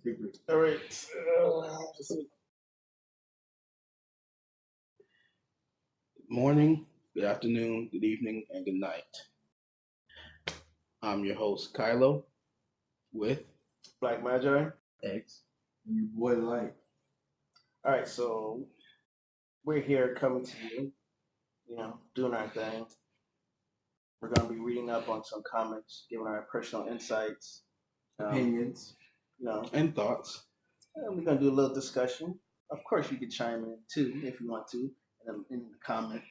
All right. Morning, good afternoon, good evening, and good night. I'm your host, Kylo, with Black Magi. X. And your boy Light. All right, so we're here coming to you, doing our thing. We're going to be reading up on some comics, giving our personal insights, Opinions. and thoughts. and we're going to do a little discussion. Of course, you can chime in too if you want to, in the comments,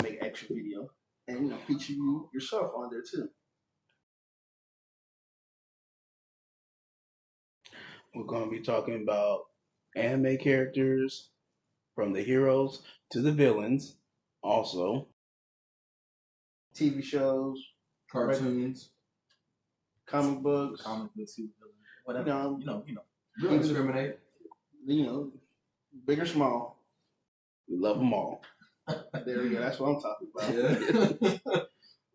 make extra video, and feature you yourself on there too. We're going to be talking about anime characters, from the heroes to the villains, also TV shows, Cartoons. comic books, Comic books, whatever. You know. We don't discriminate. Big or small. we love them all. There we go. That's what I'm talking about. Yeah.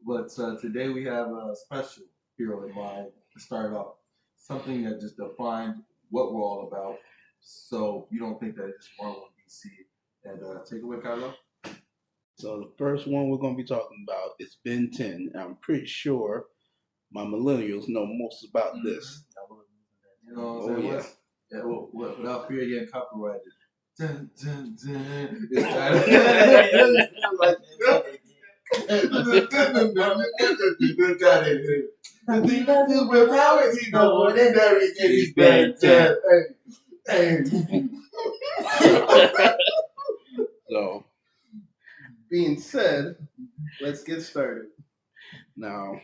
But today we have a special hero in mind to start off. Something that just defined what we're all about. So you don't think that it's Marvel and DC. And take it away, Kylo. So the first one we're going to be talking about is Ben 10. I'm pretty sure my millennials know most about this. You know what I'm Oh, saying? yeah. Yeah, well, without fear of getting copyrighted. Dun, dun, dun. He's Ben 10. Hey. So Being said, let's get started. now,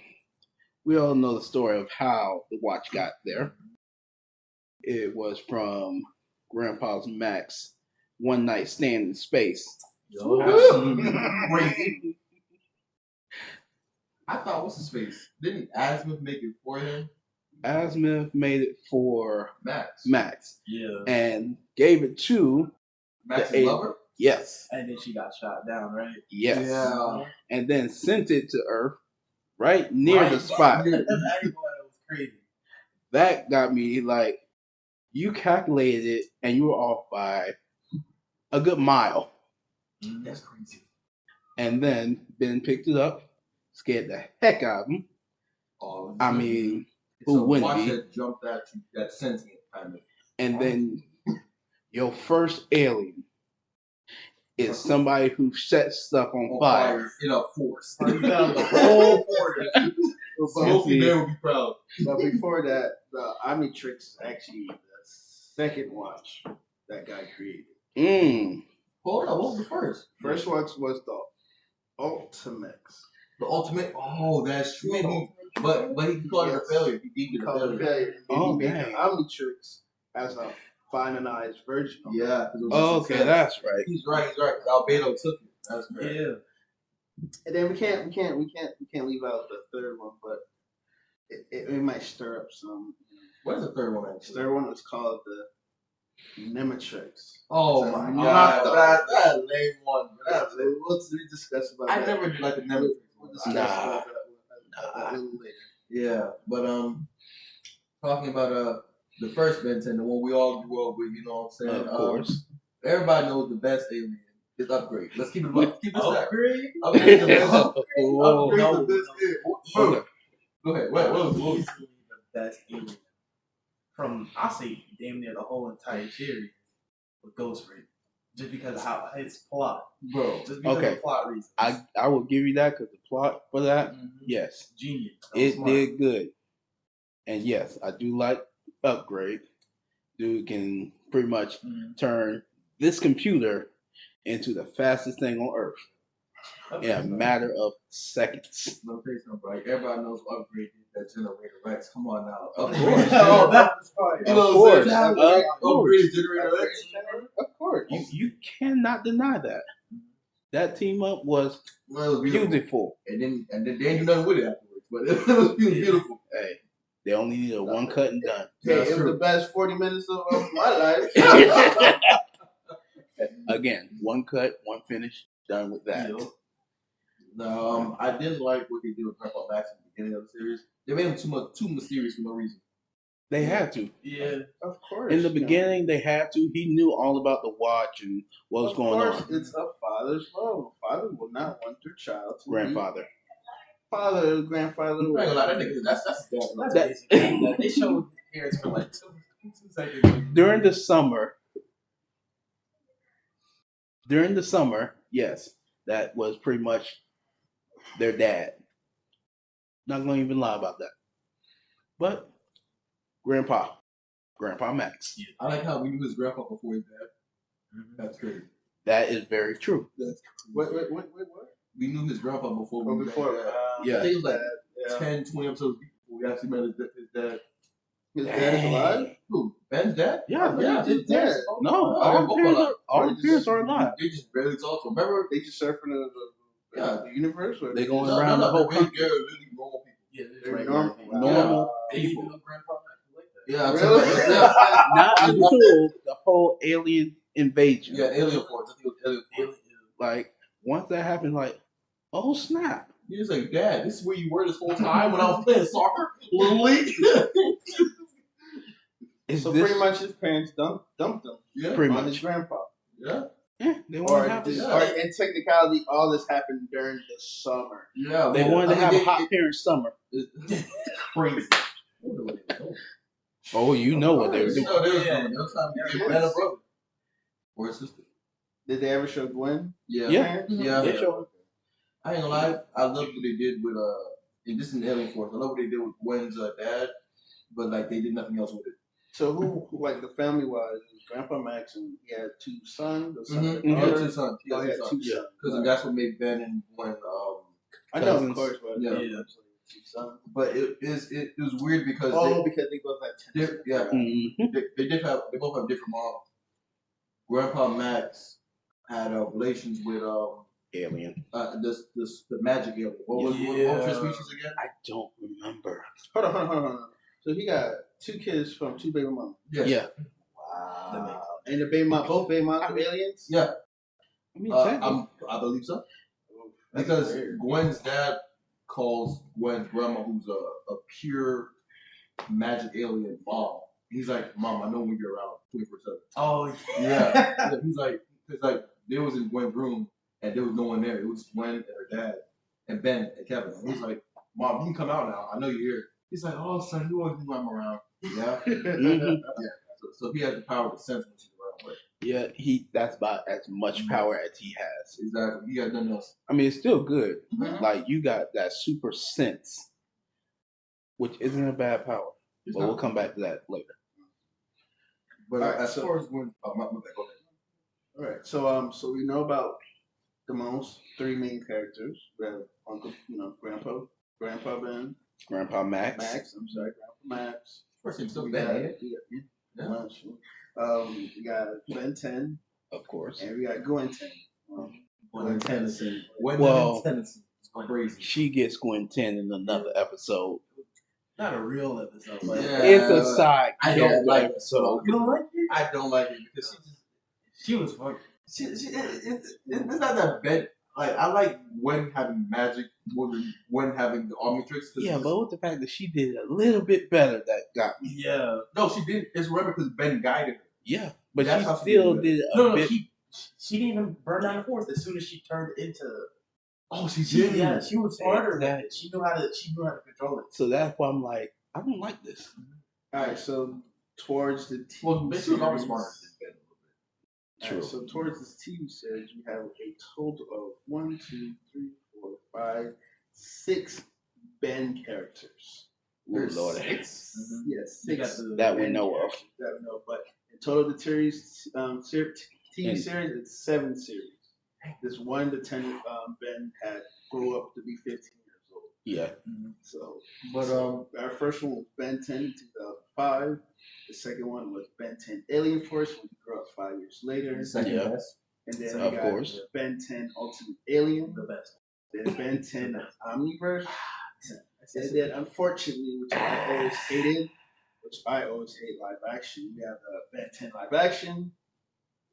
we all know the story of how the watch got there. It was from Grandpa's Max one night stand in space. Yo, absolutely crazy. I thought, what's his face? Didn't Azimuth make it for him? Azimuth made it for Max. Yeah. and gave it to Max's the lover? Yes. And then she got shot down, right? Yes. Yeah. And then sent it to Earth right near the spot. I didn't know that was crazy. That got me like, you calculated it and you were off by a good mile. That's crazy. And then Ben picked it up, scared the heck out of him. Oh, I mean, who so wouldn't watch be? that jumped at you, that sentient kind of. And then your first alien is somebody who sets stuff on fire. In a force. You found the whole forest. So hopefully they will be proud. But before that, the Omnitrix is actually the second watch that guy created. Hold on, what was the first? First watch was the Ultimax. The ultimate. Oh, that's true. But he called it a failure. He deemed it a failure. Oh, he made dang. the Omnitrix as a finalized version. Yeah. Oh, okay, that's right. He's right. Albedo took it. That's great. Yeah. And then we can't leave out the third one, but it might stir up some. What is the third one The actually? third one was called the Nematrix. Oh It's my not god, the- that lame one. We'll discuss about I that. never did like the Nemesis We'll one. discuss about that a little later. Yeah, but talking about the first Benton, the one we all grew up with, you know what I'm saying? Of course. Everybody knows the best alien is Upgrade. Let's keep it up. Keep it set. Upgrade? Upgrade the best. Oh, Upgrade no, the best alien. okay. Go ahead. What was Easily the best alien from, I'll say, damn near the whole entire series with Ghost Ray. Just because of how his plot. bro? Just because Okay. of plot reasons. I will give you that because the plot for that, Mhm. yes, Genius. That was it smart. did good. And yes, I do like Upgrade. Dude can pretty much Mhm. turn this computer into the fastest thing on Earth in a matter of seconds. Let me tell you something, right? Everybody knows Upgrade did that Generator X. Come on now. Of Upgrade. course. Oh, that was fire. You know Of what I'm course. saying? Of course. Upgrade Generator X. Of course. You cannot deny that. That team up was Well, it was beautiful. beautiful. And then they didn't do nothing with it afterwards. But it was beautiful. Hey, they only needed a one cut and done. Hey, That's it was true. the best 40 minutes of my life. Again, one cut, one finish, done with that. No, I didn't like what they did with Grandpa Max in the beginning of the series. They made him too mysterious for no reason. They had to. Yeah. Of course. In the you know. beginning, they had to. He knew all about the watch and what was Of going course, on. it's a father's love. A father will not want their child to be Grandfather. father, grandfather. I'm not gonna lie, that nigga, that's That's That- basic. They showed his parents for like 2 seconds. During the summer, yes, that was pretty much their dad. Not gonna even lie about that. But Grandpa Max. I like how we knew his grandpa before his dad. That's crazy. That is very true. That's What? We knew his grandpa before we met his dad. Yeah. I think it was like yeah. 10, 20 episodes before we actually met his dad. His dad is alive. Who? Ben's dad? Yeah, Yeah. His dad. No, Oh, all they're both the alive. parents are alive. They just barely talk. Remember? They just surfing the universe. Or They going No, around no, the whole they're country. really normal people. Yeah, They're right. normal. Normal They even know Grandpa like that. Yeah, Really? Not until the whole alien invasion. Yeah, Alien Force. I think it was Alien Force. Like once that happened, like, oh snap! He was like, Dad, this is where you were this whole time when I was playing soccer? Little League? Is So this pretty much his parents dumped him Yeah. pretty on much? his grandpa. Yeah. They Or, wanted to have in technicality, all this happened during the summer. Yeah. they well, wanted to I have mean, a hot parent summer. It's crazy. Oh, you know what they were doing. No, they was doing. They was trying to get better brother. Or a sister. Did they ever show Gwen? Yeah. Yeah. Parents? Yeah. They showed- I ain't gonna lie, I love what they did with and this is an Alien Force. I love what they did with Gwen's dad, but like they did nothing else with it. So who like the family was? It was Grandpa Max and he had two sons. The son Mm-hmm. and He had daughter. two sons. He Oh, had he had two two sons. sons. Because that's what made Ben and Gwen. I know, of cousins. course, but Yeah. two sons. But it was weird because Because they both had tennis. yeah, Mhm. they both have different moms. Grandpa Max had relations with Alien. the magic alien. What was your species again? I don't remember. Hold on. So he got two kids from two baby mamas. Yes. Yeah. Wow. And both baby mamas are aliens? Yeah. I mean, technically- I believe so. That's Because weird. Gwen's dad calls Gwen's grandma, who's a pure magic alien, mom. He's like, Mom, I know when you're around 24/7. Oh Yeah. He's like, it's like they was in Gwen's room and there was no one there. It was Gwen and her dad and Ben and Kevin. And he's like, Mom, you can come out now. I know you're here. He's like, oh son, you always knew I'm around. Yeah. Mhm. So he has the power to sense when she's around. Right? Yeah, that's about as much power as he has. Exactly. He got nothing else. I mean, it's still good. Mhm. Like you got that super sense, which isn't a bad power. He's But not- we'll come back to that later. But Alright, as so- far as Gwen, go ahead. All right. So we know about the most three main characters. We have Grandpa Ben, Grandpa Max. Grandpa Max. First thing, still We Ben, got, ain't it? yeah. Much. We got Ben 10, Of course. and we got Gwen 10. Gwen Tennyson. Gwen Well- Tennyson. It's crazy. She gets Gwen 10 in another episode. Not a real episode, but Yeah. It's a side I don't character like it. episode. you don't like it? I don't like it because She was fucking. it's not that bad. Like I like Gwen having magic more than Gwen having the army tricks. Yeah, but with the fact that she did a little bit better, that got me. Yeah. no, she did. It's remember because Ben guided her. Yeah, but That's she how she still did it. did a No, bit. she didn't even burn down the forest as soon as she turned into. Oh, she She was smarter. Exactly. She knew how to control it. So that's why I'm like, I don't like this. All right. So towards the TV Well, Ben, she was always series- smarter than Ben. All right, so towards this TV series, we have a total of 1, 2, 3, 4, 5, 6 Ben characters. Ooh, There's Lord. 6. Mhm. Yes, You got 6 the- That we Ben know of. characters that we know of. But in total, the series, TV And- series, it's 7 series. This 1 to 10 Ben had grew up to be 15 years old. Yeah. So, But our first one was Ben 10 in 2005. The second one was Ben 10 Alien Force, when he grew up 5 years later. the second Yeah. best. And then Of we got course. Ben 10 Ultimate Alien. The best. Then Ben 10 Omniverse. And then, unfortunately, which I always hated, which I always hate live action, we have the Ben 10 live action.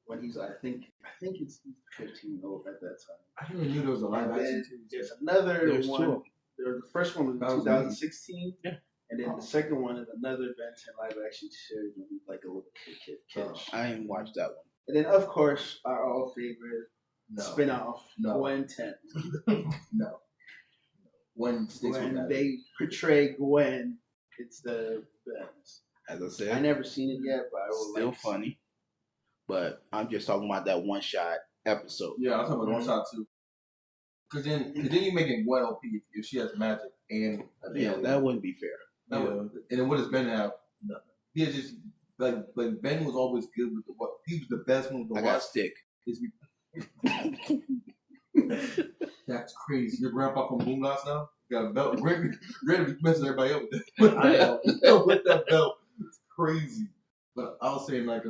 When he's, I think he's 15 years old at that time. I didn't even knew there was a live And then action TV. there's another There's one. two. The first one was in That was 2016. Yeah. And then the second one is another Ben 10 live action series with like a little kid catch. I ain't watched that one. And then of course our all favorite No. spin-off, No. Gwen 10. No. When sticks with When that. they portray Gwen, it's the best. As I said, I never seen it yet, but I will still like to see funny. But I'm just talking about that one shot episode. Yeah, I'm talking about one shot too. Cause then you making Gwen OP if she has magic and Yeah, that wouldn't be fair. That would, and then what does Ben have? Nothing. He has just like Ben was always good with what he was the best one to I watch. got a stick. That's crazy. Your grandpa from Boondocks now? You got a belt. Granted, you messing everybody up with that. With that belt. It's crazy. But I was saying like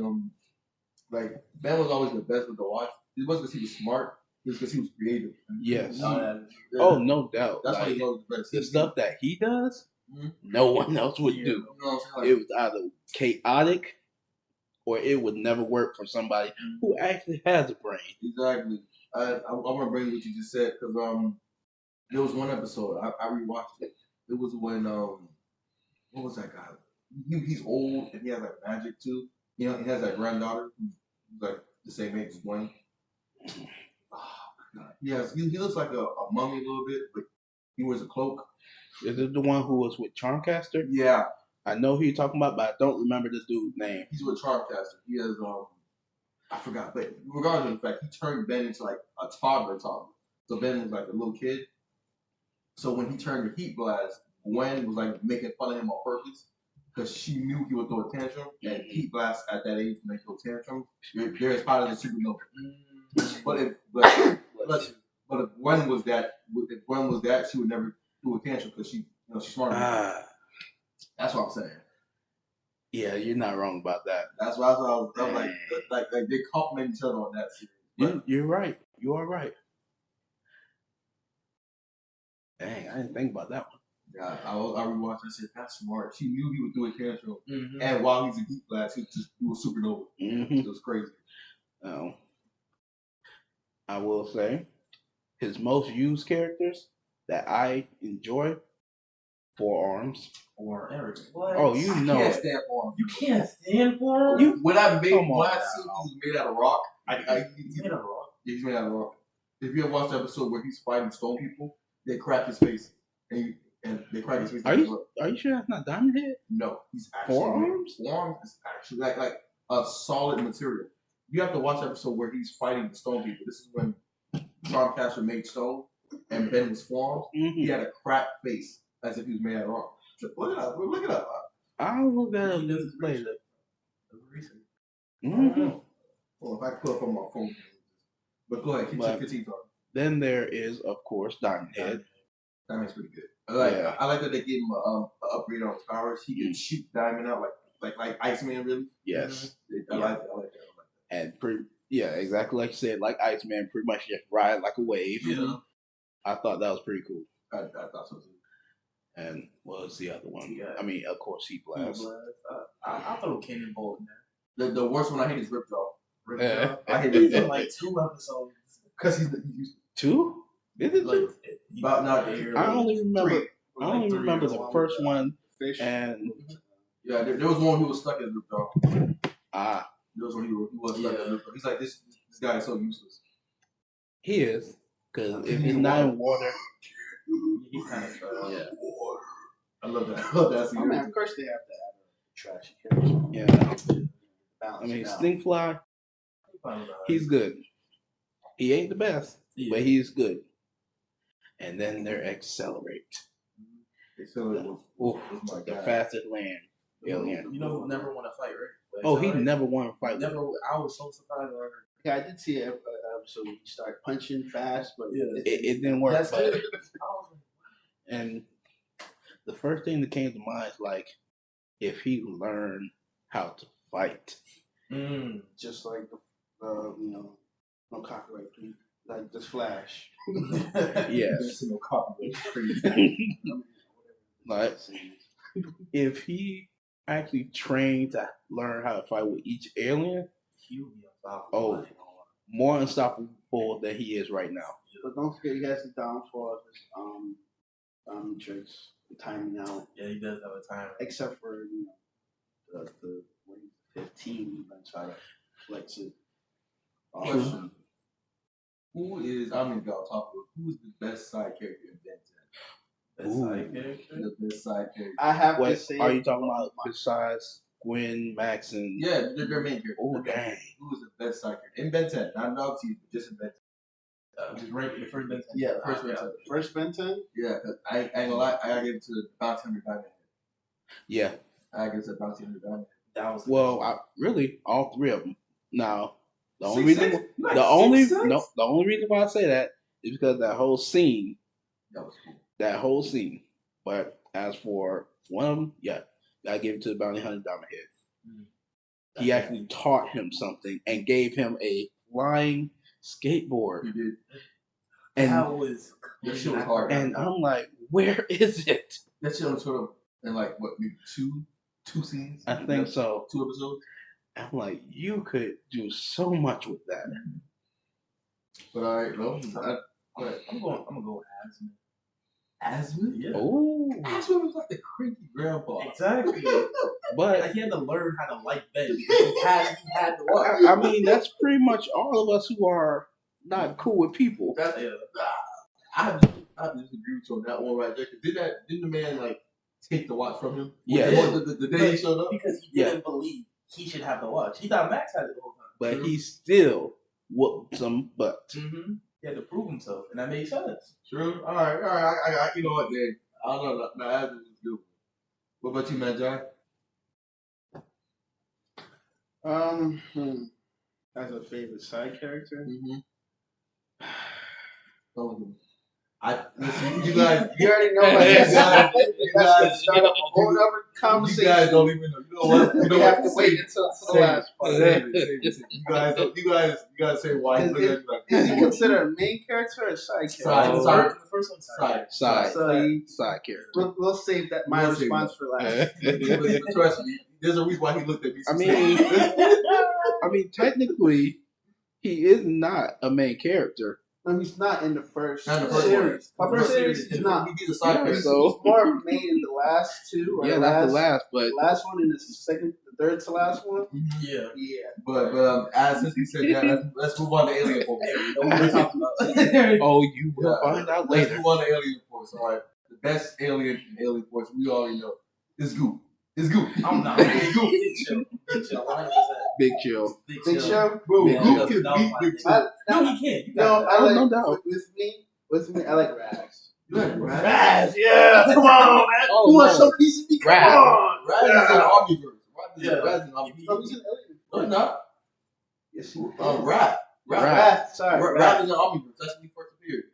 Ben was always the best with the watch. It wasn't because he was smart. It was because he was creative. Yes. Oh, no doubt. That's like, why he was the best. The stuff that he does, mm-hmm. no one else would do. You know what I'm It was either chaotic or it would never work for somebody who actually has a brain. Exactly. I want to bring what you just said because there was one episode I rewatched it. It was when what was that guy? He's old and he has like magic too. You know, he has that granddaughter who's like the same age as Gwen. Oh my god. Yes, he looks like a mummy a little bit, but he wears a cloak. Is it the one who was with Charmcaster? Yeah. I know who you're talking about, but I don't remember this dude's name. He's with Charmcaster. He has I forgot, but regardless of the fact, he turned Ben into like a toddler. So Ben was like a little kid. So when he turned the heat blast, Gwen was like making fun of him on purpose because she knew he would throw a tantrum. And heat blast at that age when they throw tantrums, they're as hot as a supernova. But if Gwen was that, she would never do a tantrum because she's smarter. That's what I'm saying. Yeah, you're not wrong about that. That's why I was like they compliment each other on that series. You're right. You are right. Dang, I didn't think about that one. Yeah, I rewatched. I said that's smart. She knew he would do a tantrum, and while he's in heat blast, he just do a supernova. It was crazy. I will say, his most used characters that I enjoy, Four-Arms. Or Eric. What? Oh, you know can't it. stand for him. You can't stand for him? When I seen he Come on was made out of rock, He's made out of rock. He's made out of rock. If you ever watched the episode where he's fighting stone people, they crack his face and they crack his face. Are you sure that's not Diamond Head? No, he's actually Four-Arms. Four-Arms is actually like a solid material. You have to watch the episode where he's fighting the stone people. This is when Charmcaster made stone and Ben was Four-Arms. He had a cracked face as if he was made out of rock. Look it up. Look it up. I'll look at it later. Well, if I could put up on my phone. But go ahead, keep talking. Then there is, of course, Diamond Head. Diamond's pretty good. I like that they gave him an upgrade on his powers. He can shoot Diamond out like Iceman, really. Yes. I like that. And exactly like you said, like Iceman, pretty much just ride like a wave. Yeah. I thought that was pretty cool. I thought so too. And what was the other one? Yeah. I mean, of course, Heat Blast. I'll throw Cannonball in there. The worst one I hate is Ripjaw. I hate it for like 2 episodes. Because he's two? Is it two? About not there. I only remember. Three. I only remember the first one. Fish. And yeah, there was one who was stuck as Ripjaw. There was one he was stuck as Ripjaw. He's like this guy is so useless. He is, because if he's not in water, He's kind of I love that. I love that scene. I mean, of course they have to add a trashy character. yeah. I mean, Stinkfly, he's good. He ain't the best, but he's good. And then their Accelerate. Accelerate was the fastest land alien. You know who never won a fight, right? Oh, he never won a fight. Never. I was so surprised. Yeah, I did see an episode where he started punching fast, but it didn't work. That's it. And the first thing that came to mind is like, if he learned how to fight. Just like no copyright, please. Like just Flash. Yes. No copyright. Like, if he actually trained to learn how to fight with each alien, more unstoppable than he is right now. But don't forget, he has the downfall Omnitrix, timing out, Yeah, he does have a timer. except for the when he's 15, he learns how to flex it. Question: Who is? I mean, go top of it. Who is the best side character in Ben 10? Best side character. The best side character. I have to What say, are you talking about besides Gwen, Max, and Yeah, their main character. oh dang, Who is the best side character in Ben 10? Not obviously, but just in Ben 10. Just rank the first Ben 10. Yeah, first Ben 10. First Ben 10? Yeah, 'cause I ain't gonna lie, I gotta give it to the Bounty Hunter Diamond. yeah. I gotta give it to the Bounty Hunter Diamond. That was Well, really all three of them. Now, the only Six, reason, six? Like the only six, six? no, the only reason why I say that is because that whole scene, That was cool. that whole scene. But as for one of them, yeah, gotta give it to the Bounty Hunter Diamond Head. He actually taught him something and gave him a flying skateboard. He did. And that was That shit was hard. and I'm like, where is it? That shit was sort of in like what, maybe two scenes? I think so. 2 episodes. I'm like, you could do so much with that. But alright, no. I'm gonna go with Asmund. Asmund? Yeah. Oh, Asmund was like the creepy grandpa. Exactly. but Like, he had to learn how to like Ben because he had to watch. I mean, that's pretty much all of us who are not cool with people. Yeah. I have to disagree with you on that one right there. 'Cause didn't the man like take the watch from him? Yeah. The day he showed up. Because he didn't believe he should have the watch. He thought Max had it the whole time. But he still whooped some butt. Mm-hmm. He had to prove himself, and that made sense. True. All right. I you know what, man? I don't know. No, Asmund was good. What about you, man, John? As a favorite side character? Mm-hmm. Listen, you guys. You already know my answer. That's gonna start up a whole other You conversation. guys don't even know. You know what? You know We what? have to wait until the last part. Save it. You guys say why you look at me like Is he considered a main character or a side character? Side. The first one's Side. Side character. We'll save that my We'll save response for last. But trust me, there's a reason why he looked at me. I mean, technically, he is not a main character. No, he's not in the first Not in the first series. one. The first series, he's not. He's a side Yeah, character. so- He's more main in the last two. Or Yeah, that's the last. But The last one and the second, the third to last one. Yeah. Yeah. But as since he said that, let's move on to Alien Force. oh, you will find out Let's later. move on to Alien Force. All right, the best alien in Alien Force we already know is Goop. It's Goop. I'm not. It's Goop. Big chill. Big chill. 100%. Big chill. Big Show. Bro, Yeah, Goop that can was beat my Big name. Two. No, he can't. You No, got I like no doubt. with me. I like Raz. You like Raz? Raz, yeah. Come on, man. Oh, You want no. some piece of me? Come Raz. on. Raz is an omniverse. Yeah. Raz is an omniverse. Oh, he's an alien. No, he's not. Yes, he is. Raz. Raz. Sorry. Raz is an omniverse. That's when he first appeared.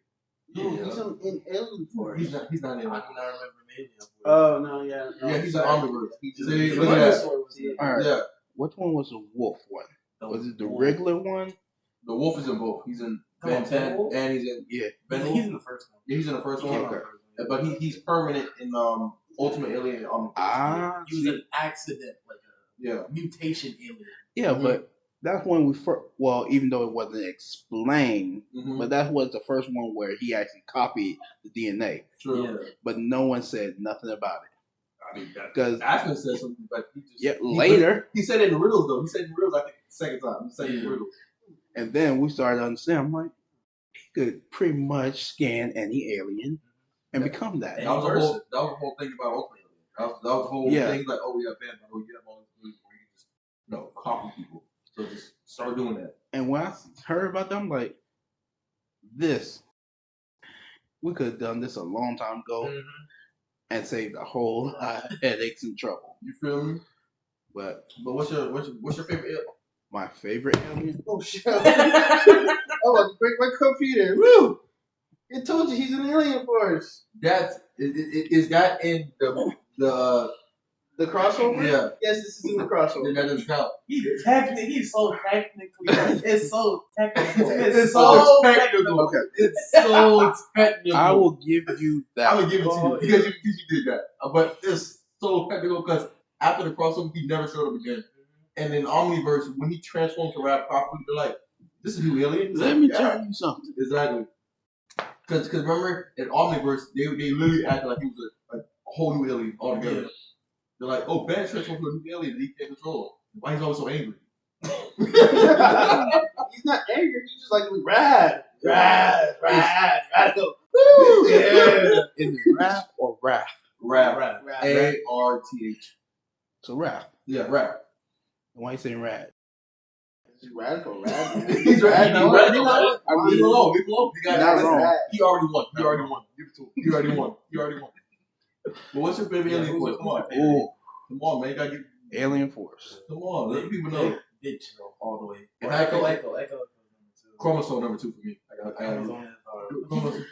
No, he's in Alien Force. He's not in I it. do not remember Alien Force. Oh no, yeah. No, Yeah, he's an sorry. omniverse. He's See, an look at that. All right. Yeah, Which one was the wolf one? Was it the Wolf. regular one? the wolf is in both. He's in Oh, Ben 10 Ben Wolf? and he's in Yeah. Ben He's Wolf. in the first one. Yeah, he's in the first He one. came out Okay. first. But he's permanent in Ultimate Alien Omniverse. Ah, He was an accident, like Yeah. a mutation alien. yeah, Mhm. but that's when we first. Well, even though it wasn't explained, Mm-hmm. but that was the first one where he actually copied the DNA, True. Yeah. but no one said nothing about it. I mean, Because Ashman said something, but he just later, He said it in riddles though. He said it in riddles. I think the second time. He said it in Yeah. riddles. and then we started to understand. I'm like, he could pretty much scan any alien and become that. And That was the person. whole. That was the whole thing about Ultimate Alien. That was the whole Yeah. thing. Like, oh, we have band, oh, you have all this ability where you can just, copy people. So just start doing that. And when I heard about them, I'm like, we could have done this a long time ago Mm-hmm. and saved a whole lot of headaches and trouble. You feel me? But But what's your favorite alien? my favorite alien, Oh shit! I want to break my computer. Woo! It told you he's an Alien Force. Is that in The crossover? yeah? Yes, this is in the crossover. That doesn't count. He's so technically. It's so technical. It's so technical. Okay. It's so technical. I will give you that. I would give it to you because you did that. But it's so technical because after the crossover, he never showed up again. And in Omniverse, when he transformed to rap properly, they're like, "This is a new alien." He's Let like, me "Yeah." tell you something. Exactly. Because remember in Omniverse they literally acted like he was a whole new alien altogether. Yeah. They're like, oh, Ben transformed to a new alien that he can't control. Why he's always so angry? He's not angry. He's just like rad. Woo! Yeah. Is it Wrath or Wrath? Wrath. Right. A-R-T-H. So Wrath. Yeah, Wrath. Why you saying Rad? He's radical, rad. He's rad. You know what? You know what? Leave him alone. Leave him alone. He got Not listen, wrong. He already won. He already won. Give it to him. He already won. He already won. But what's your favorite alien force? Come on. Ooh, Come on, man. You gotta get. Alien Force. Come on. Let people know. Big chill all the way. And Echo. Chromosome number 2 for me. I got Chromosome. Chromosome.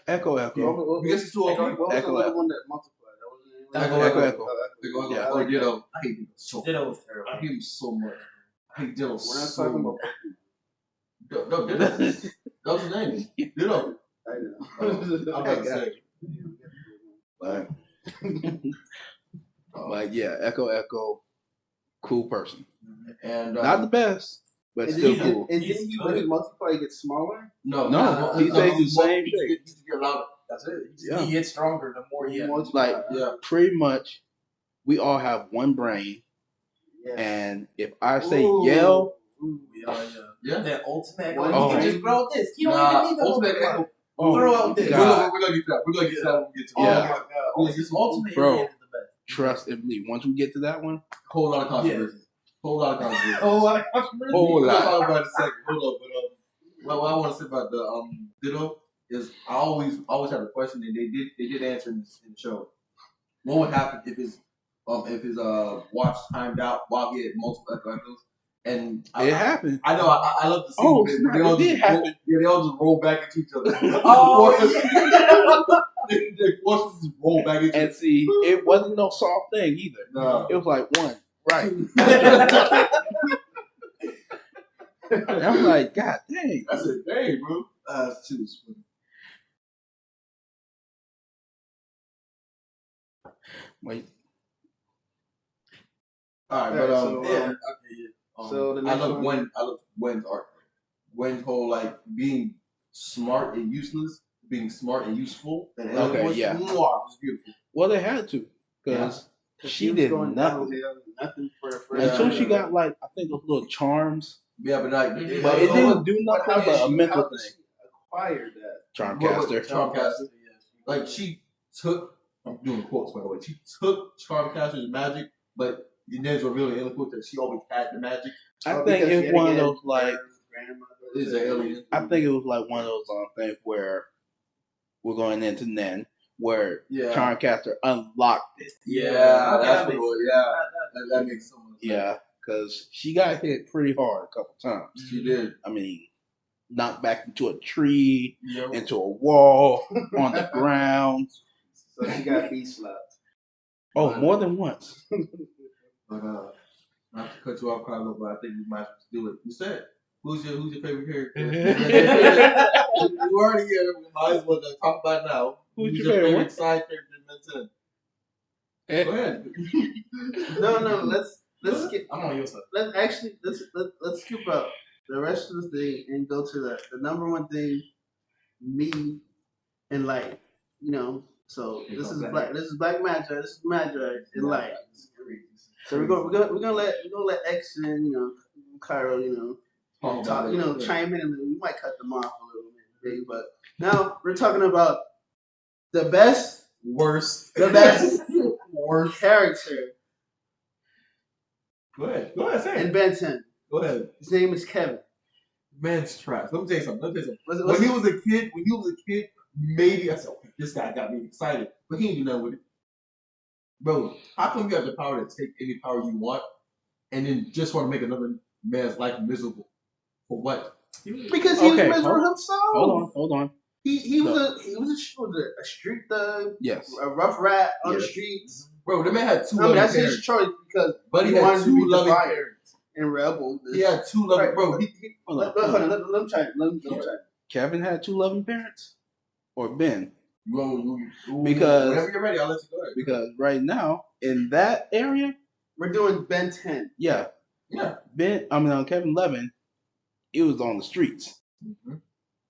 Echo. We guess it's 2 of them. What was Echo. the other one that multiplied? That Echo. Echo. Yeah. Oh, Ditto. I hate him so. Ditto was terrible. I hate him so much. I hate Ditto We're not so talking much. about. No, Ditto. That was his name. Ditto. I know. I'm about to say. But, but yeah, Echo, cool person. And Not the best, but And still didn't cool. when he multiply, he gets smaller? No, he stays the same shape. He's get louder. That's it. Yeah. He gets stronger the more he Like Yeah. pretty much, we all have one brain, Yeah. and if I say Ooh. yell, Yeah. That ultimate. Oh. He can just grow this. You don't Nah, even need the Ultimate ultimate. Echo. oh Throw my out this. God, We're gonna get to that. We're gonna get to that when we get to Oh Yeah. my god. Ultimate Bro. alien is the best. trust and believe. Once we get to that one, Whole lot of controversy. Whole lot of controversy. Oh, what a controversy. whole We'll lot. talk about it in a second. Hold up, but what I want to say about the Ditto is I always had a question, and they did answer in the show. What would happen if his watch timed out while he had multiple echoes? And It happened. I know I love to see Oh, it, snap, they all it did just roll, happen. yeah, they all just roll back into each other. Oh, They forces just roll back into And see, it wasn't no soft thing either. No. It was like one, right? And I'm like, God dang. That's a thing, bro. That's too funny. Wait, All right, Alright, but so, yeah. So the I next love one. Gwen. I love Gwen's art. Gwen's whole like being smart and useless, being smart and useful. And Okay, eloquent. yeah. Mwah, it's beautiful. well, they had to, because she was did going nothing downhill, nothing for the first. Yeah. until she got like I think those little charms, Yeah, but like, but it how didn't do But nothing how but did a she- mental how did thing. she acquire that? Charmcaster. Charmcaster. Like she took. I'm doing quotes by the way. She took Charmcaster's magic, but it then revealed in the quote that she always had the magic. I Oh, think because it's yet one of again, those like her grandmother Is an alien. I think it was like one of those things where we're going into Nen, where Yeah. Charmcaster unlocked it. Yeah, Okay, that's that what. makes Yeah, that makes so much sense. Yeah, because she got hit pretty hard a couple times. She did. I mean, knocked back into a tree, Yeah. into a wall, on the ground. So she got beat slapped. Oh, more than once. But not to cut you off, Carlo, but I think we might have to do it. You said, who's your favorite character? You already here. We might as well talk about it now. Who's Who's your your favorite favorite side character in Ben 10? Go ahead. No, let's skip. I'm on your side. Let's skip out the rest of the thing and go to the number one thing, me and light. You know, so this is Black Magi. This is Magi and light. So we're gonna let X and Cairo talk, chime in, and we might cut them off a little bit, but now we're talking about the best Worst. worst character Go ahead, say in it. Ben 10. Go ahead. His name is Kevin. Man's trash. Let me tell you something. What's- When he was a kid, maybe I said, okay, this guy got me excited, but he ain't do nothing with it. Bro, how come you have the power to take any power you want and then just want to make another man's life miserable? For what? Because he Okay, was miserable himself. Hold on. He was a street thug, Yes. a rough rat on the Yes. streets. Bro, the man had two I mean, loving that's parents. his choice because But he he had wanted to two be loving defiant parents. and rebel. He had two loving, bro. Hold on. Hold on, let him try. Let him try. Kevin had two loving parents? Or Ben? Because whenever you're ready, I'll let you go ahead. Because right now, in that area, We're doing Ben 10. yeah, Yeah. Kevin Levin, he was on the streets. Mm-hmm.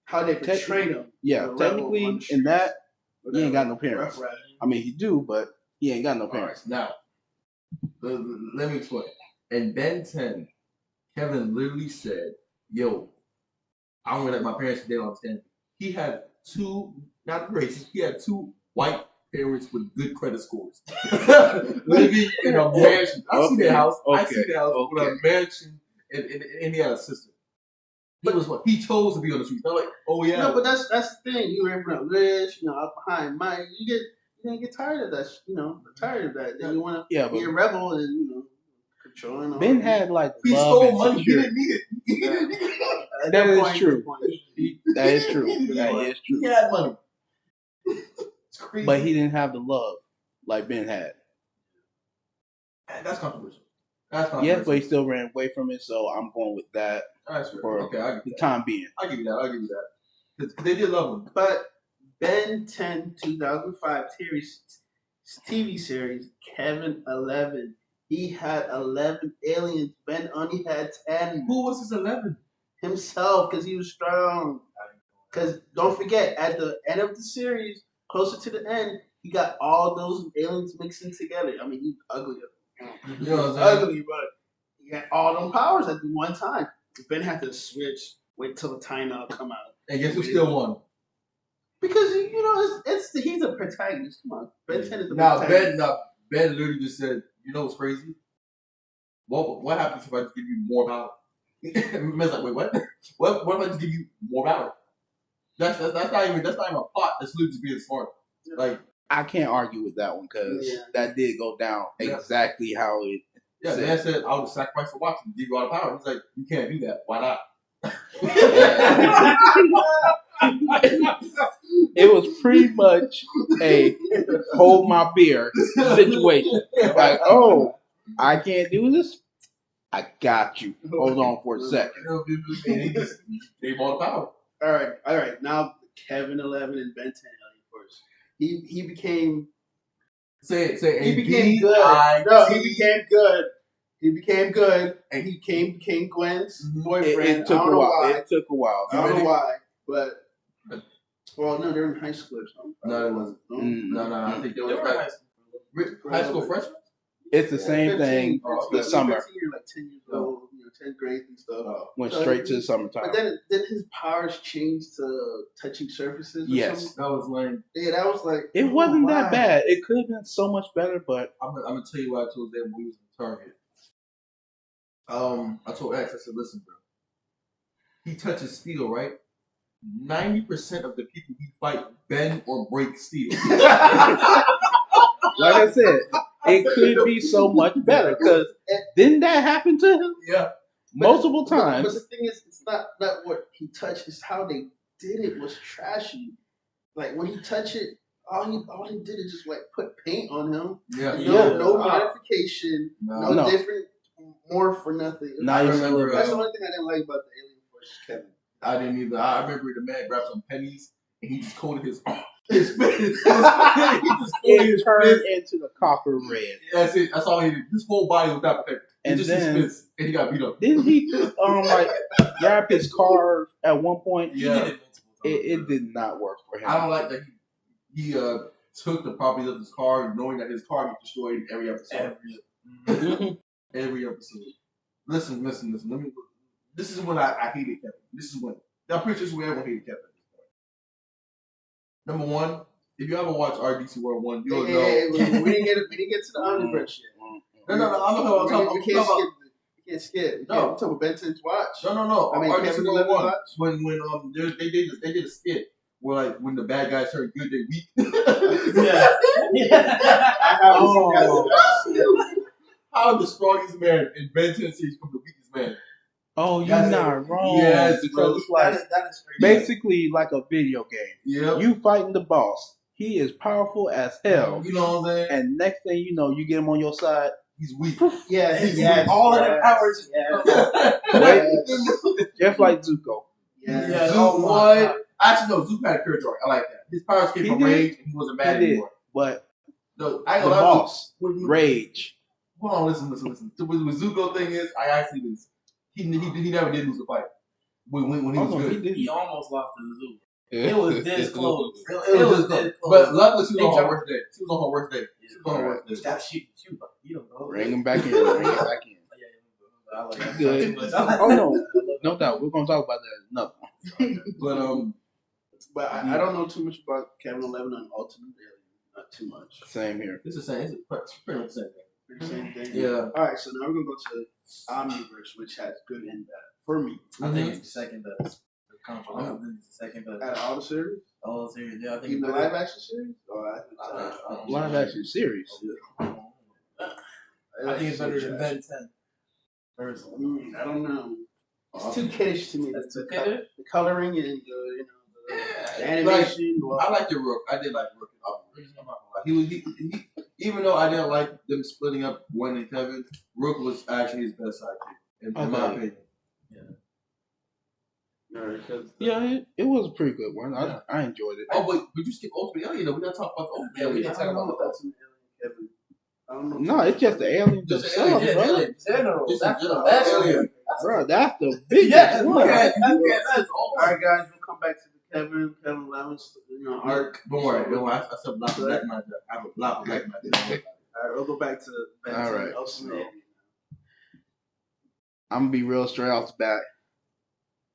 how they portrayed him. Yeah, The rebel technically on the in that, streets, he ain't got no whatever, parents. Rough Riders. I mean, he do, but he ain't got no All right, parents. now, let me explain. In Ben 10, Kevin literally said, yo, I don't let my parents, they don't understand. He had two, not racist, he had two white parents with good credit scores. Living in a mansion. I see their house. I see their house with a mansion, and he had a sister. He chose to be on the streets. Not like, oh yeah. No, but that's the thing. You were from rich, up behind Mike. You get tired of that. Tired of that. Then you want to be a rebel and controlling. Ben had like he love stole and money. security. He didn't need it. That is true. That is true. That is true. He had money. It's crazy. But he didn't have the love like Ben had. That's controversial. Yes, but he still ran away from it, so I'm going with that for the time being. I'll give you that. Because they did love him. But Ben 10 2005 TV series, Kevin 11. He had 11 aliens. Ben only had 10. Who was his 11? Himself, because he was strong. Because don't forget, at the end of the series, closer to the end, he got all those aliens mixing together. I mean, he's ugly. You know what I'm saying? Ugly, but he had all them powers at the one time. Ben had to switch, wait till the timeout come out. And guess who still won? Because he's a protagonist. Come on, Ben 10 is the protagonist. Ben literally just said, you know what's crazy? What happens if I just give you more power? Man's like, wait, what? What if I just give you more power? That's not even a plot. That's literally just being smart. Like, I can't argue with that one because that did go down exactly how it. Yeah, man said I would sacrifice for watching, give you all the power. He's like, you can't do that. Why not? It was pretty much a hold my beer situation. Like, oh, I can't do this. I got you. Hold on for a second. He just gave all the power. All right. Now Kevin 11 and Ben 10 first. He became. He became good. No, he became good. He became good, and he became Gwen's boyfriend. It took a while. It took a while. I don't know why, but no, they're in high school or something. No, it wasn't. No. I think they were high school freshmen. It's the same thing. The summer. 15, you're like 10 years old, 10th grade and stuff. Went straight to the summertime. But then his powers changed to touching surfaces. Yes, that was lame. Yeah, that was like. It wasn't that bad. It could have been so much better, but I'm gonna tell you what I told them when we was in Target. I told X, I said, listen, bro. He touches steel, right? 90% of the people he fight bend or break steel. Like I said, it could be so much better because didn't that happen to him? Yeah. Multiple times. But the thing is, it's not what he touched, it's how they did it was trashy. Like when he touched it, all he did is just like put paint on him. Yeah. No modification, no different morph for nothing. That's the only thing I didn't like about the Alien Force Kevin. I didn't either. I remember the man grabbed some pennies and he just coated his face. It turned into the copper red. That's it. That's all he did. His whole body was not protected. And then his and he got beat up. Didn't he like grab his car at one point? Yeah. It did not work for him. I don't like that he took the properties of his car, knowing that his car gets destroyed every episode. Every episode. Listen. Let me. This is when I hated Kevin. This is when I'm pretty sure we ever hated Kevin at this point. Number one, if you ever watch RDC World 1, you'll know. We didn't get to the Omniverse shit. No. I'm not talking about. We can't skip. I'm talking about Ben 10's watch. No. I mean, RDC World 1. When they did a skit where like when the bad guys turn good, they weak. Yeah. How the strongest man in Ben 10 series from the weakest man? Oh, you're not wrong. Yes, because it's like that is basically like a video game. Yeah. You fighting the boss. He is powerful as hell. You know what I'm saying? And next thing you know, you get him on your side. He's weak. Yeah. All of the powers. Just like Zuko. Yeah. Zook, what? Actually, no. Zook had a character arc. I like that. His powers came from rage, and he wasn't mad anymore. But no, the boss, rage. Hold on, listen. The Zuko thing is, I actually was. He never did lose a fight. when he was good. He almost lost to the Zoo. Yeah. It was this close. It was this close. But luckily, she was on her worst day. She was on her worst day. She was on her worst day. That she you don't know. Bring him back in. Bring him back in. I like that. Good. Oh no, no doubt. We're gonna talk about that another one. But I don't know too much about Kevin 11 and Ultimate Alien. Not too much. Same here. It's the same. It's pretty much the same thing. Same thing. Yeah. All right, so now we're gonna go to Omniverse, which has good and bad for me. I think it's the second best. I think it's the second best. Out of all the series, Oh, series. Yeah, I think even the it's live action series, or Live action series. I think it's better than Ben 10. Personally. I don't know. It's too kiddish to me. That's too kiddish? The coloring and the animation. I liked the Rook. I did like Rook. I'm not gonna lie. He even though I didn't like them splitting up Gwen and Kevin, Rook was actually his best sidekick, in my opinion. Yeah, it was a pretty good one. I enjoyed it. Oh, but you skip Ultimate Alien though. We gotta talk about the Ultimate Alien. We didn't talk about the Ultimate Alien Kevin. I don't know. No, it's just the aliens Just the themselves, aliens, bro. In general, Just that's in the general, best Alien. one. Bro, that's the biggest Yes, one. that's All right, guys, we'll come back to the Kevin 11 arc. Don't worry. I said Black Magic. I have a Black Magic. All right, we'll go back to All right. Ultimate Alien. I'm gonna be real straight off the bat.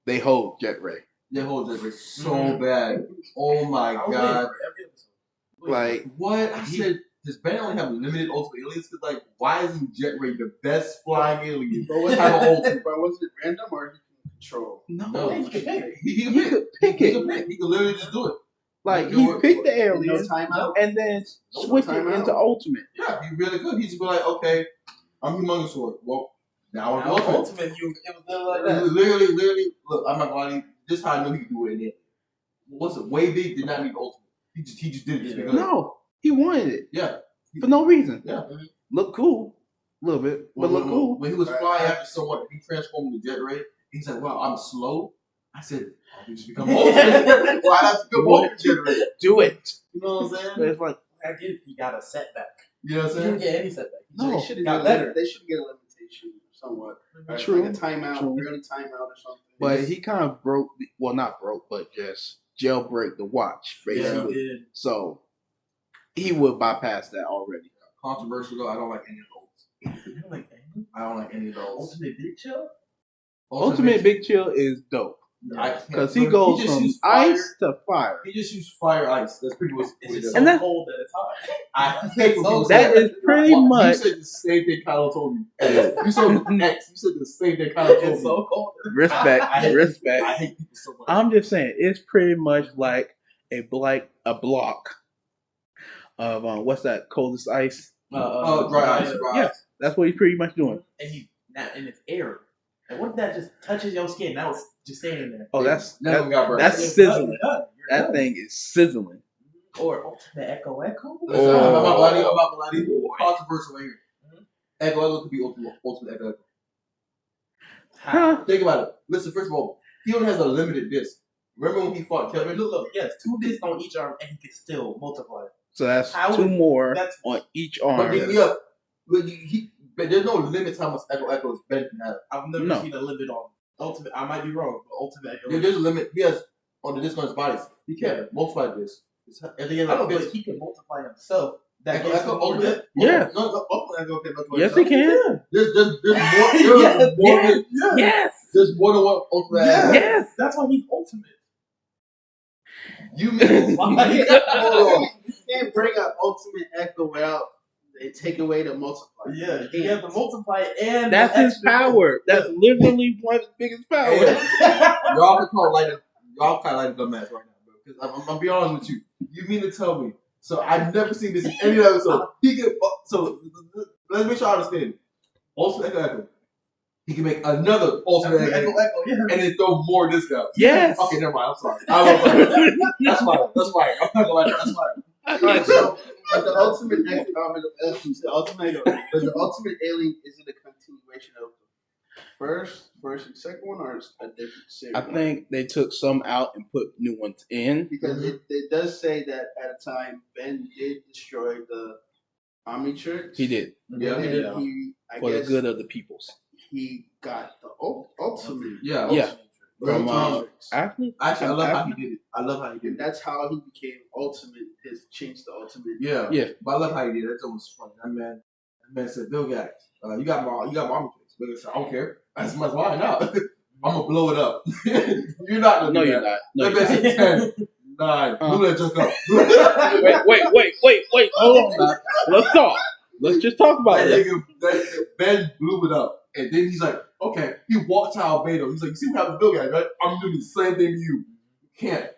They hold Jet Ray. They hold Jet Ray so bad. Oh my god. Like What? I said, does Ben only have limited Ultimate Aliens? Because, like, why isn't Jet Ray the best flying alien? But was Have an ultimate. it random or he can control? No, He can pick. He can he pick. could pick He it. can pick. He can literally just do it. Like he picked the No alien timeout. and then switch it timeout. into Ultimate. Yeah, he really could. He just be like, okay, I'm Humongous Sword. Well, now I'm Now, Ultimate. Ultimate, it was literally like that. Literally, look, I'm not gonna lie to you. This is how I knew he could do it in the end. What's it? Way Big did not need Ultimate. He just did it just because. No, he wanted it Yeah. for no reason. Yeah. Look cool, a little bit, but look cool. When he was flying after someone, he transformed into Jet Ray. He's like, "Wow, I'm slow." I said, "Oh, you just become Ultimate." Well, I have to become Ultimate Jet Ray. Do it. You know what I'm saying? But it's like I did. He got a setback. You know what I'm He saying? didn't get any setback. No, They should got better. They should get a limitation somewhat. True. Like a timeout, True. early timeout or something. but he kind of broke. Well, not broke, but just jailbreak the watch Yeah, basically. he did. So he would bypass that already. Controversial though. I don't like any of those. You don't like Angel? I don't like any of those. Ultimate Big Chill? Ultimate Big Chill is dope I can't- because he goes just from used fire. ice to fire. He just used fire ice. That's pretty much It's what he just does. so And that- cold that it's hot. I hate when people That say is pretty You much said the same thing Kylo told me. You said X. You said the same thing Kylo told me. It's so cold. respect. I hate Respect. I hate people so much. I'm just saying it's pretty much like a block of what's that coldest ice? Dry ice. Dry Yeah. ice. That's what he's pretty much doing. And it's air. And what if that just touches your skin? Now it's just standing there. Oh, that's None of them got burned. that's You're sizzling. done. You're That done. thing is sizzling. Or Ultimate Echo. Listen, Oh. I'm not lying. Controversial right here. Echo could be ultimate Echo. Huh? Think about it. Listen, first of all, he only has a limited disc. Remember when he fought Kevin? Look, yes, 2 discs on each arm, and he can still multiply. So that's How 2 would- more that's- on each But arm. yeah, but there's no limit to how much Echoes Ben can have. I've never No. seen a limit on Ultimate. I might be wrong, but Ultimate Echo. Yeah, there's a limit. He has on the disc on his body. He can't multiply this. I think he has I don't like know, but fist. he can multiply himself. That Echo, gives Echo, him more Ultimate? depth. Yeah. No, Ultimate Echo can multiply Yes, he himself. can. There's more. Yes, There's more. yes, Yes. There's more than one Ultimate yes. Echo. Yes. That's why he's Ultimate. You mean Hold on. You can't bring up Ultimate Echo without they take away the multiplier. Yeah, he has to multiply and That's the his extra power. That's literally one of his biggest powers. y'all can call like y'all kind of like a dumbass right now, bro. Because I'm gonna be honest with you. You mean to tell me? So I've never seen this in any other episode. He can. So let's make sure I understand. Ultimate Echo. He can make another Ultimate Echo, Echo, yeah. and then throw more disc out. Yes. Okay, never mind. I'm sorry. I was like, that's fine. That's fine. I'm not gonna lie. That's fine. Alright, so but the Ultimate Echo, but the Ultimate Alien is it a continuation of the first and second one, or is it a different series? I think they took some out and put new ones in. Because it does say that at a time Ben did destroy the Omnitrix. He did Yeah. And Yeah. he, I for the guess, good of the peoples. he got the ultimate. Yeah. Yeah. From Matrix. Actually, Actually, I love how he did it. I love how he did And it. that's how he became ultimate. His changed the ultimate. Yeah. Yeah. But I love how he did it. That's almost funny. That man said, Bill Gates, you got my army case. Bill Gates said, I don't care. That's my line now. I'm gonna blow it up. You're not gonna no, do you're that. not. No, That you're man not. said 10, 9. Blew that joke up. Wait. Hold on now. Let's talk. Let's just talk about That it. nigga, Ben blew it up. And then he's like, okay. He walked to Albedo. He's like, you see what happened to Bill Gates, right? I'm doing the same thing to you. You can't.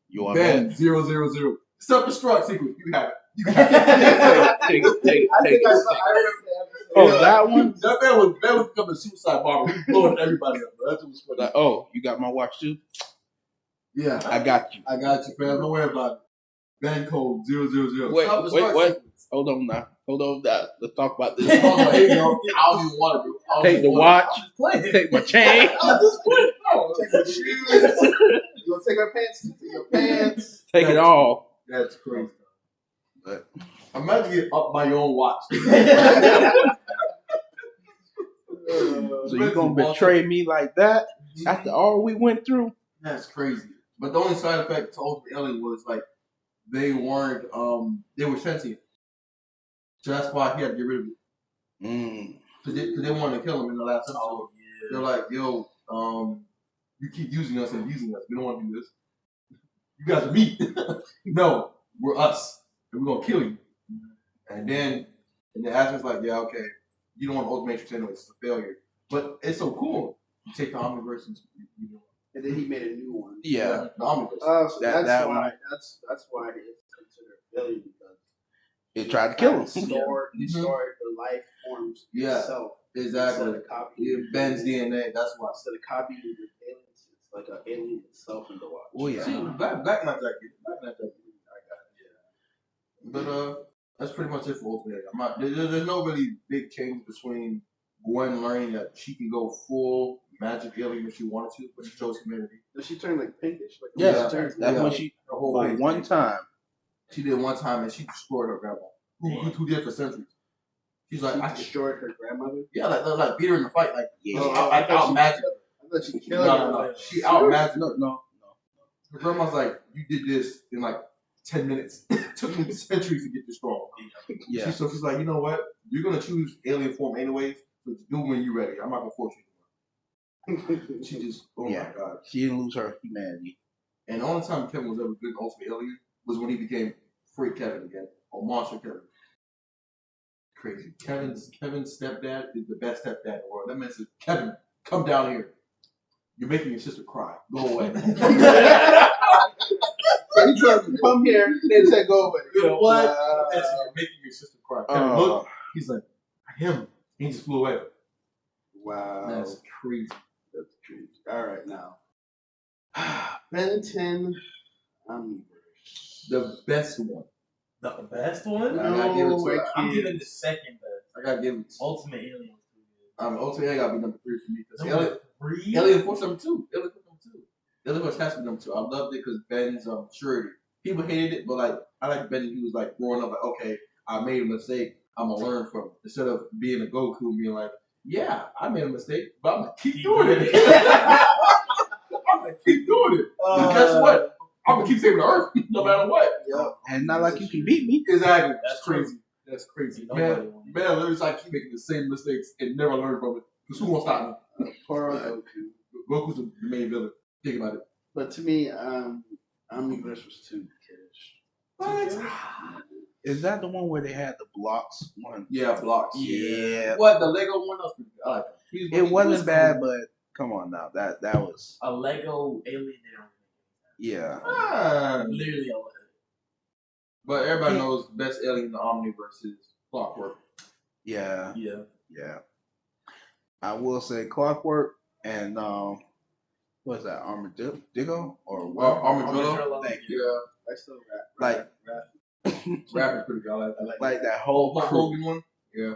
You want Ben, that? 000. Self-destruct sequence. You have it. You got Take it. I think I remember that. Oh, that one? That man was becoming a suicide bomber. He was blowing everybody up, bro. That's what was funny. Like, oh, you got my watch too? Yeah. I got you. I got you, fam. Don't worry about it. Ben code 000. Wait, Self-destruct what? sequence. Hold on now. Let's talk about this. Hold on, here you go. I don't even want to, bro. Take the watch. Take my chain. I'm just playing. No. Take your shoes. You gonna take our pants? Take your pants. Take it all. That's crazy. But Imagine getting up by your own watch. so you gonna betray me like that after all we went through? That's crazy. But the only side effect to Ultimate Alien was like they weren't they were sentient. So that's why he had to get rid of it. Because they wanted to kill him in the last episode. Oh, yeah. They're like, yo, you keep using us and using us. We don't want to do this. You guys are meat. No, we're us. And we're gonna kill you. And then Asmon's like, yeah, okay. You don't want Ultimate Matrix anyway, it's a failure. But it's so cool. You take the Omniverse and you know. And then he made a new one. Yeah. The Omniverse. So That that's one. why it's considered failure because It tried to kill him. He stored the life forms itself. Exactly. Instead of copying It bends DNA, that's why. Instead of copying the aliens, it's like an alien itself in the watch. Oh yeah. See, Black Knight jacket. Black Knight jacket. I got it. Yeah. But that's pretty much it for Ultimate. There's no really big change between Gwen learning that she can go full magic alien if she wanted to, but she chose humanity. Does she turn like pinkish? Like Yeah. turns That's when she Her whole for face one changed. time. She did one time and she destroyed her grandma, who did for centuries. She's like, she I destroyed her grandmother. yeah, like beat her in the fight, like Yeah. out magic. I thought she killed her. No, she out magic. No. Her grandma's like, you did this in like 10 minutes. It took me centuries to get this strong. Yeah. So she's like, you know what? You're gonna choose alien form anyways, so do when you're ready. I'm not gonna force you. She just, oh Yeah. my god. She didn't lose her humanity. And the only time Kevin was ever good Ultimate Alien was when he became Freak Kevin again, or Monster Kevin. Crazy. Kevin's stepdad is the best stepdad in the world. That man says, Kevin, come down here. You're making your sister cry. Go away. So he told him, come here, then said go away. What? That said, you're making your sister cry. Kevin, look. He's like, him. He just flew away. Wow. That's crazy. That's crazy. All right, now. Ben 10 Omniverse. The best one. The best one? I gotta give it to I'm giving the second best. I gotta give it to Ultimate Alien was too good. Ultimate Alien gotta be number 3 for me. Because Number 3? Alien Force number 2. Alien Force number 2. Alien Force has to be number 2. I loved it because Ben's maturity. People hated it, but like I like Ben. He was like growing up, like, okay, I made a mistake. I'm gonna learn from it. Instead of being a Goku and being like, yeah, I made a mistake, but I'm gonna keep doing it. I'm gonna keep doing it. And guess what? I'm gonna keep saving the Earth no matter what. And not like you can beat me. Exactly. That's crazy. That's crazy. Nobody Man, wanted man, literally like keep making the same mistakes and never learn from it. Because who won't stop me? Poor Goku. Goku's the main villain. Think about it. But to me, Omniverse was too kiddish. What? Is that the one where they had the blocks one? Yeah, blocks. Yeah. What, the Lego one? That was pretty good. I like that. It wasn't bad, but come on now. That was A Lego Alien. yeah. Literally a Lego. But everybody knows the best alien in the Omniverse is Clockwork. Yeah. Yeah. Yeah. I will say Clockwork and what's that, Armadillo or what? Armadillo. Thank you. Yeah. I still Like Rap is pretty good. I like that. like that whole Hulk crew. Hogan one? Yeah.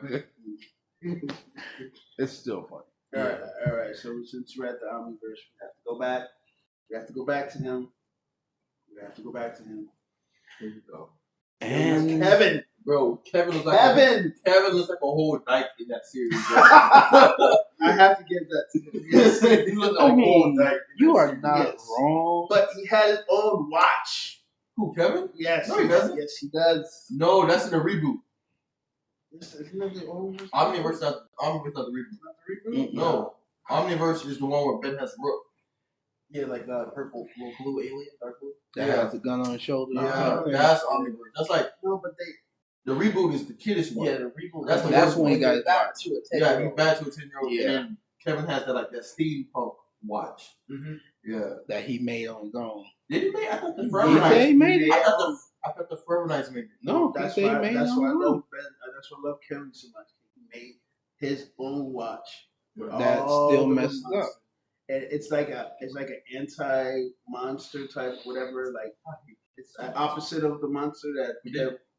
It's still funny. All right. So since we're at the Omniverse, we have to go back. We have to go back to him. There you go. And Kevin. Bro, Kevin looks like Kevin. Kevin looks like a whole dyke in that series. Bro. I I have to give that to him. Yes. He looked I like mean, old, like, you are not Yes. wrong. But he had his own watch. who, Kevin? Yes. No, he doesn't. Yes, he does. No, that's in the reboot. Isn't that the old one? Omniverse not the reboot. Not the reboot? No. Omniverse is the one where Ben has Rook. Yeah, like purple, little blue alien, dark blue. That Yeah. has a gun on his shoulder. Yeah, that's Omniverse. That's like No, but they. the reboot is the kiddish one. Yeah, the reboot. That's the That's worst when one. he got his back watch. to a Yeah, 10-year-old. he's back to a 10-year-old. Yeah. And then Kevin has that steampunk watch. Mm-hmm. Yeah. That he made on his own. Did he make? I thought the He Forever said he Knights. made it. I thought the Forever Knights made it. No, That's he said he why. made it That's on why I his love own. Ben. That's why I love Kevin so much. He made his own watch. with That all still the messes monsters. up. And it's like an anti-monster type whatever. Like it's the opposite of the monster that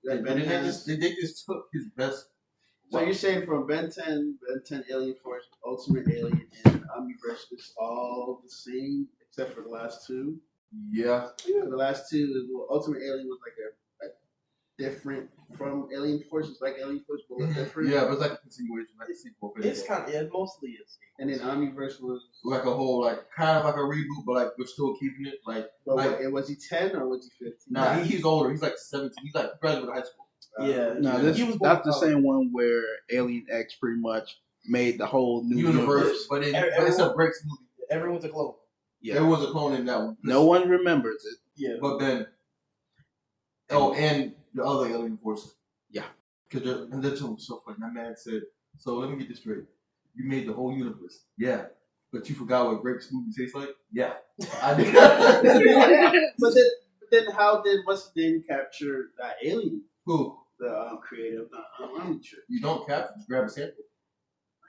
But Ben they has. just took his best. So you're saying from Ben 10, Alien Force, Ultimate Alien, and Omniverse is all the same except for the last two? Yeah. The last two, Ultimate Alien was like a different from Alien Force. It's like Alien Force, but a little different. Yeah, but it's like a continuation, like a sequel. It's kind of, yeah, mostly is. And then Omniverse was. like a whole, like kind of like a reboot, but like we're still keeping it. Like, But like was he 10 or was he 15? nah, he's older. He's like 17. He's like graduated high school. Yeah. No, Yeah. that's the same one where Alien X pretty much made the whole new universe. But it's a Breaks movie. Everyone's a clone. Yeah. There was a clone in that one. No one remembers it. Yeah. But then, and the other Alien Force. Yeah. Because that's so funny. My man said, so let me get this straight. You made the whole universe. Yeah. But you forgot what grape smoothie tastes like? Yeah. I did. But then how did what's the name capture that alien? Who? The creative Omniture. You don't capture, just grab a sample.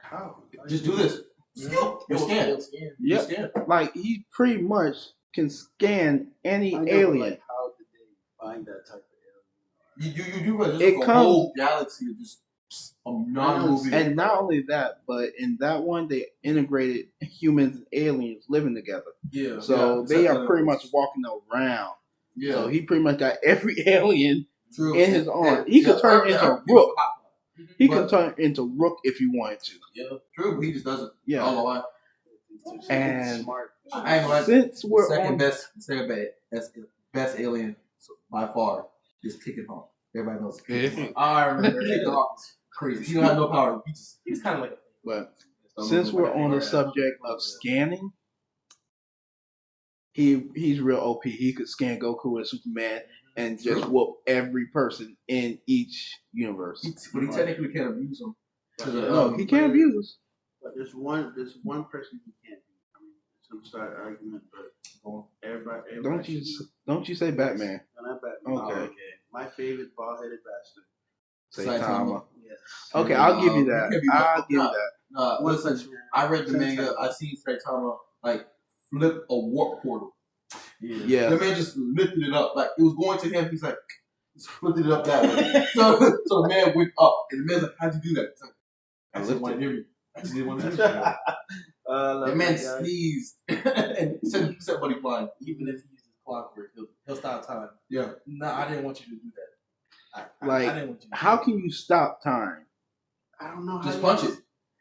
How? Just do this. Mm-hmm. You scan. Yep. Scan. Like he pretty much can scan any I know, alien. Like, how did they find that type of alien? You do it. It There's a comes- whole galaxy of just non-moving. And not only that, but in that one they integrated humans and aliens living together. Yeah. So Yeah, they except are for- pretty much walking around. Yeah. So he pretty much got every alien True. in his arm. He could turn into Rook. He But- could turn into Rook if he wanted to. True, but he just doesn't. I don't Yeah. know why. And smart. I ain't like since we're second on, best alien by far is Kicking Hawk. Everybody knows Kicking Hawk. I remember. Kicking Hawk is crazy. He don't have no power. He was kind of like. but since we're on the subject of scanning, he's real OP. He could scan Goku and Superman and just True. whoop every person in each universe. But he technically can't abuse him. No, he can't abuse. But there's one person he can't be. I mean, it's gonna start an argument, but everybody Don't you say Batman? No, not Batman. Okay. Oh, my favorite bald-headed bastard. Saitama. Yes. Okay, I'll give you He that. can't be I'll much- give nah, that. Nah, One listen, Punch Man. I read the Saitama. manga. I seen Saitama like flip a warp portal. Yeah. The man just lifted it up. Like it was going to him. He's like, just lifted it up that way. so the man went up. And the man's like, how'd you do that? It's like, I just didn't want to hear me. I just didn't want to hear me. The man sneezed and said buddy flying. Even if he uses clockwork, he'll stop time. Yeah. No, I didn't want you to do that. I Like, didn't want you to how do can you stop time? I don't know how Just you- punch it.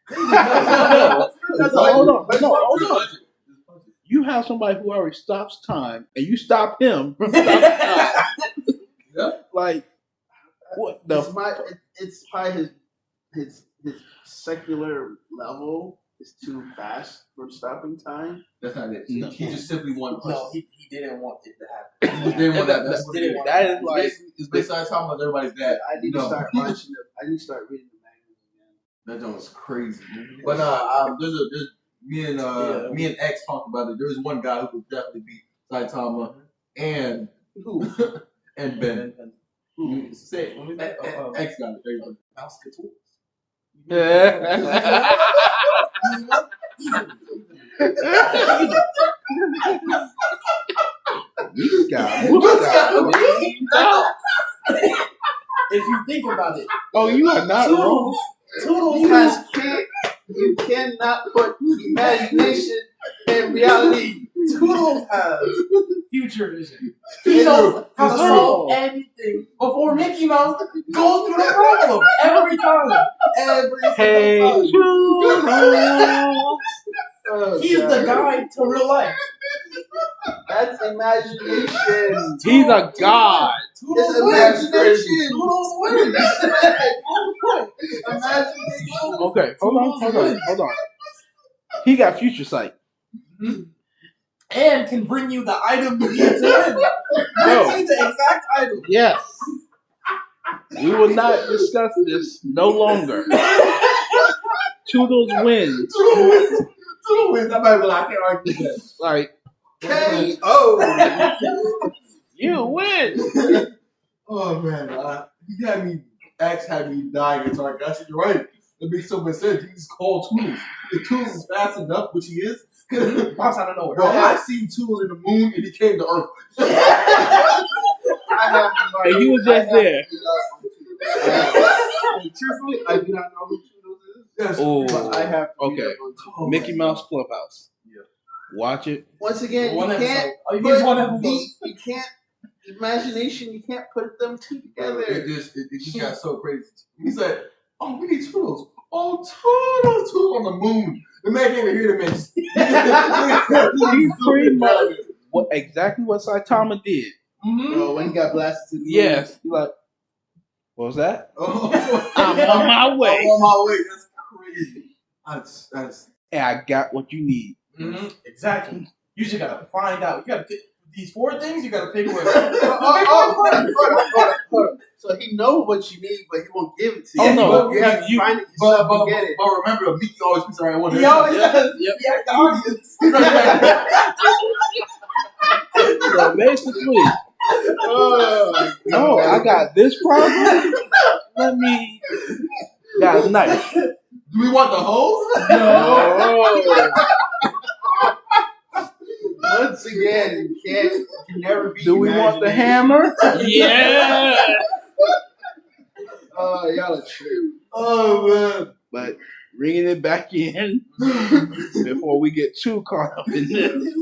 That's Hold on, Just no, punch hold it. on. Just punch it. You have somebody who already stops time, and you stop him from stopping time. Yeah. Like, what It's the? it's probably his secular level is too fast for stopping time. That's not it. No. He just simply wanted to punch No, it. he didn't want it to happen. He just didn't want that. That's That- what it is. that is like It's basically talking about everybody's dad. I need to start watching it. I need to start reading the magazine That joint was crazy. But there's me and X talked about it. There's one guy who could definitely beat Saitama and Who? and Ben. Who? Say, let me think. X got it. There you go. Mouse Couture. you got. If you think about it, Oh, you are not wrong. Toodles You has guys you cannot put imagination and reality Toodles has future vision. He knows how to solve anything before Mickey Mouse goes through the problem every time. Every Hey, single time. Oh, He's God. the guide to real life. That's imagination. he's a god. Toodles It's wins. imagination. Toodles wins. Imagination. Okay, hold on. He got future sight. And can bring you the item you need to win. Brings you the exact item. Yes. We will not discuss this no longer. Toodles wins. Toodles wins. I can't argue that. Like, K.O. you win. Oh man, he had me dying. So I guess you're right. It makes so much sense. He's called Toodles. If Toodles is fast enough, which he is, Pops out of nowhere. bro, I've seen Toodles in the moon and he came to Earth. And he was just there. Truthfully, I do not know who Toodles is. Yes. Oh, But I have to read okay. up on Toodles. Oh, Mickey man. Mouse Clubhouse. Yeah. Watch it. Once again, One you episode. can't Oh, you put need one episode. you can't imagination. You can't put them two together. It just got so crazy. He said, "Oh, we need Toodles. Oh, Toodles on the moon." The man can't even hear the man. He's pretty much exactly what Saitama did. Bro, when he got blasted to the moon. Yes. He like, what was that? I'm I'm on my way. I'm on my way. That's crazy. That's And I got what you need. Exactly. You just gotta find out. You gotta pick these 4 things. You gotta pick one. Hold on. So he knows what you need, but he won't give it to you. Oh, no. You have to You- find it but yourself and get it. remember, Mickey always picks the right one. He always Yep, does. yep. He has the audience. So basically, no, I got this problem. Let me. Got a knife. Do we want the hose? No. Once again, you can never be. Do we want the imagination. hammer? Yeah. Oh, y'all are true. Oh But bringing it back in man. before we get too caught up in this.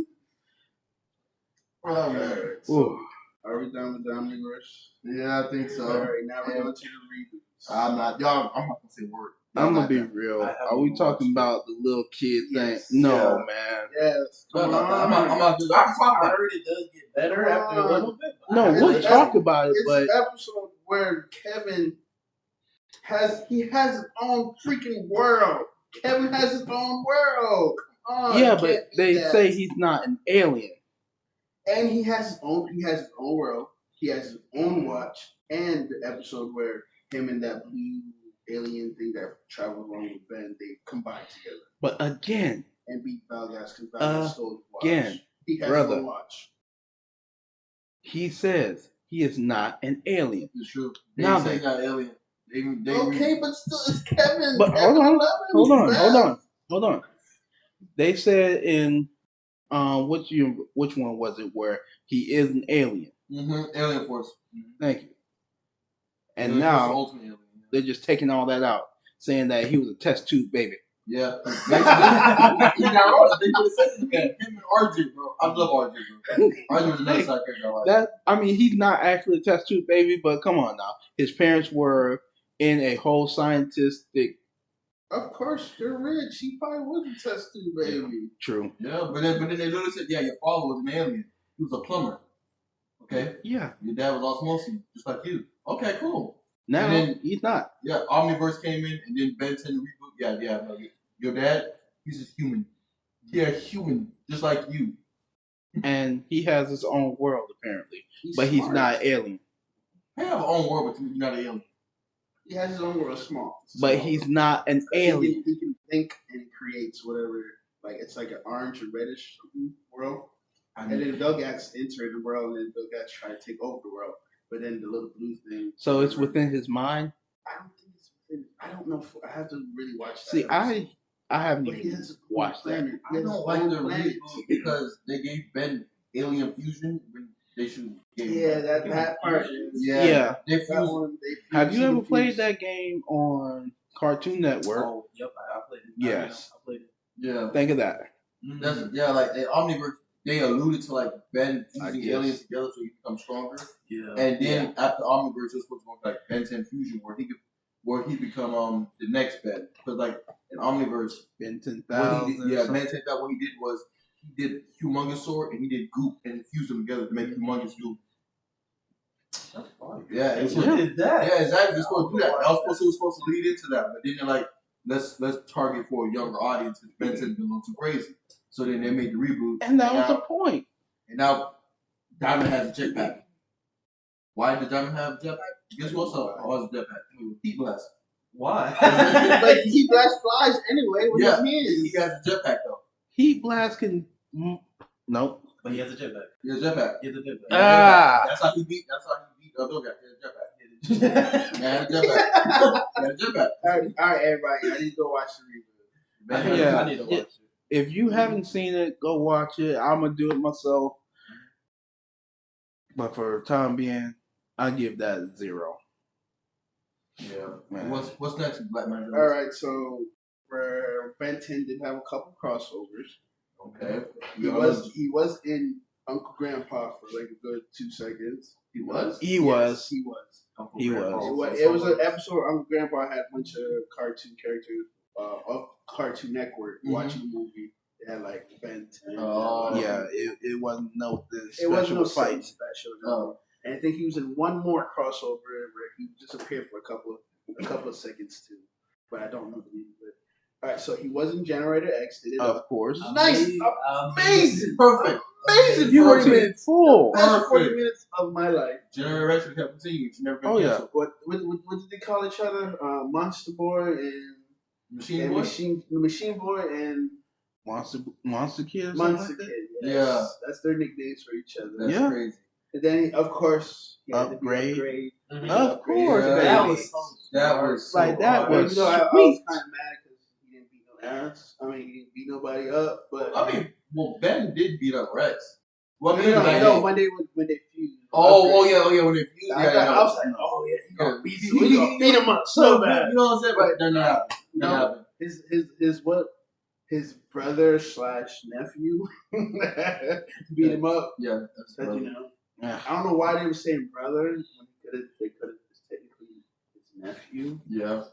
Oh man. Ooh. Are we done with the Omniverse? Yeah, I think so. All right, now we're going to the reboots. I'm not gonna say a word. I'm gonna be Not real. I haven't Are we watched talking it. about the little kid thing? Yes. No, Yeah. man. Yes. that. Come on. I'm not doing. I can talk I about it. heard it does get better after a little bit. but No, I we'll haven't- talk about it, It's but an episode where Kevin has his own freaking world. Kevin has his own world. Come on. yeah, you but can't they beat that. say he's not an alien. And he has his own world. He has his own watch. And the episode where him and that blue alien thing that travels along with Ben, they combine together But again, and beat Valgas because Valgas stole his watch. again, He has brother. his own watch. he says he is not an alien. It's true. Now They say they- he's not an alien. They Okay, but still, it's Kevin. But Kevin hold on, Levin. hold on. They said in which one was it where he is an alien? Alien Force. Thank you. And Alien Force, the now ultimate alien. they're just taking all that out, saying that he was a test tube baby. Yeah. He got wrong. They could have said it. Him and RJ, bro. I love RJ, bro. RJ was another side character I like. That I mean, he's not actually a test tube baby, but come on now. His parents were in a whole scientific. Of course, you're rich. He probably was a test tube baby. True. Yeah, but then they literally said, yeah, your father was an alien. He was a plumber. Okay? Yeah. Your dad was osmosis, just like you. Okay, cool. Now And then- he's not. Yeah, Omniverse came in, and then Benton reboot. Yeah. No, your dad, he's just human. Yeah, human, just like you. And he has his own world apparently. But he's smart. not an alien. They have an own world, but you're not an alien. He has his own world, small. But Small. he's not an alien. He can think and creates whatever. Like it's like an orange or reddish world. And then Vilgax entered the world, and then Vilgax tried to take over the world. But then the little blue thing. So it's within his mind. I don't think it's within. I don't know. I have to really watch that. See, I haven't But he even has his own watched that. planet. He I has don't his like own the planet. reboot because they gave Ben alien fusion when they should. Yeah, that part. Is, Yeah. They that fused. one, they Have you fused ever and played fused. that game on Cartoon Network? Oh, yep, I played it. Yes. I played it. Yeah. Think of that. That's like Omniverse. they alluded to like Ben I fusing guess. aliens together so he becomes stronger. Yeah. And then after Omniverse, it's supposed to go like Ben 10 Fusion, where he become the next Ben. Because like in Omniverse, Ben what he 10,000. did, Ben 10,000, what he did was he did Humongous Sword and he did Goop and fused them together to make Humongous Goop. That's funny. Yeah, And it's who did that? Yeah, exactly. They're supposed to do that. It was supposed to lead into that, but then they're like, let's target for a younger audience because Ben 10 been a little too crazy. So then they made the reboot, And that was the point. and now Diamond has a jetpack. Why did Diamond have a jetpack? Guess what's up? Oh, it's a jetpack. Heat blast. Why? Like he blast flies anyway with his hands. He has a jetpack though. Heat blast can. Nope. But he has a jetpack. He has a jetpack. He has a jetpack. Ah. That's how he beat. Doga. He had a jetpack. He had a jetpack. He had a jetpack. All right, everybody. I need to go watch the reboot. Yeah. I need to watch it. If you haven't seen it, go watch it. I'm gonna do it myself. But for the time being, I give that a 0. Yeah. Man. What's next, Black Man? All right, so where Ben 10 did have a couple crossovers. Okay. He was in Uncle Grandpa for like a good 2 seconds. He was. He Yes, was. He was. He was. It was an episode where Uncle Grandpa had a bunch of cartoon characters of Cartoon Network watching the movie. They had like Ben 10. Oh. Yeah, it wasn't no It wasn't no fight. fight special. And I think he was in one more crossover where he disappeared for a couple of seconds too. But I don't know the name of it. All right, so he was in Generator X. Did it Of course. Nice, amazing, Perfect. amazing. You 40 were minutes. full. Best 40 Perfect. minutes of my life. Generator X kept continuing. It's never been Oh, yeah. canceled. What did they call each other? Monster Boy and Machine Boy? Machine Boy and Monster Kid or something Monster like that? Kid. Yeah. Yes. That's their nicknames for each other. That's Yeah. crazy. And then, of course, he had to be Upgrade. Upgrade. Mhm. Of course, Yeah. That baby. was so That smart. was so Like, that hard. was Even though I was sweet. kind of mad because he didn't beat no ass. I mean, he didn't beat nobody up, but I mean, well, Ben did beat up Rex. Well, no, when they fused. Oh yeah, when they fused. I Yeah, was like, oh yeah, he gonna beat Yeah. beat him up so bad. You know what I'm saying? But they're not. No, his brother / nephew beat him up. Yeah, that's But, right. Yeah. I don't know why they were saying brother when they could have just technically his nephew. Yeah,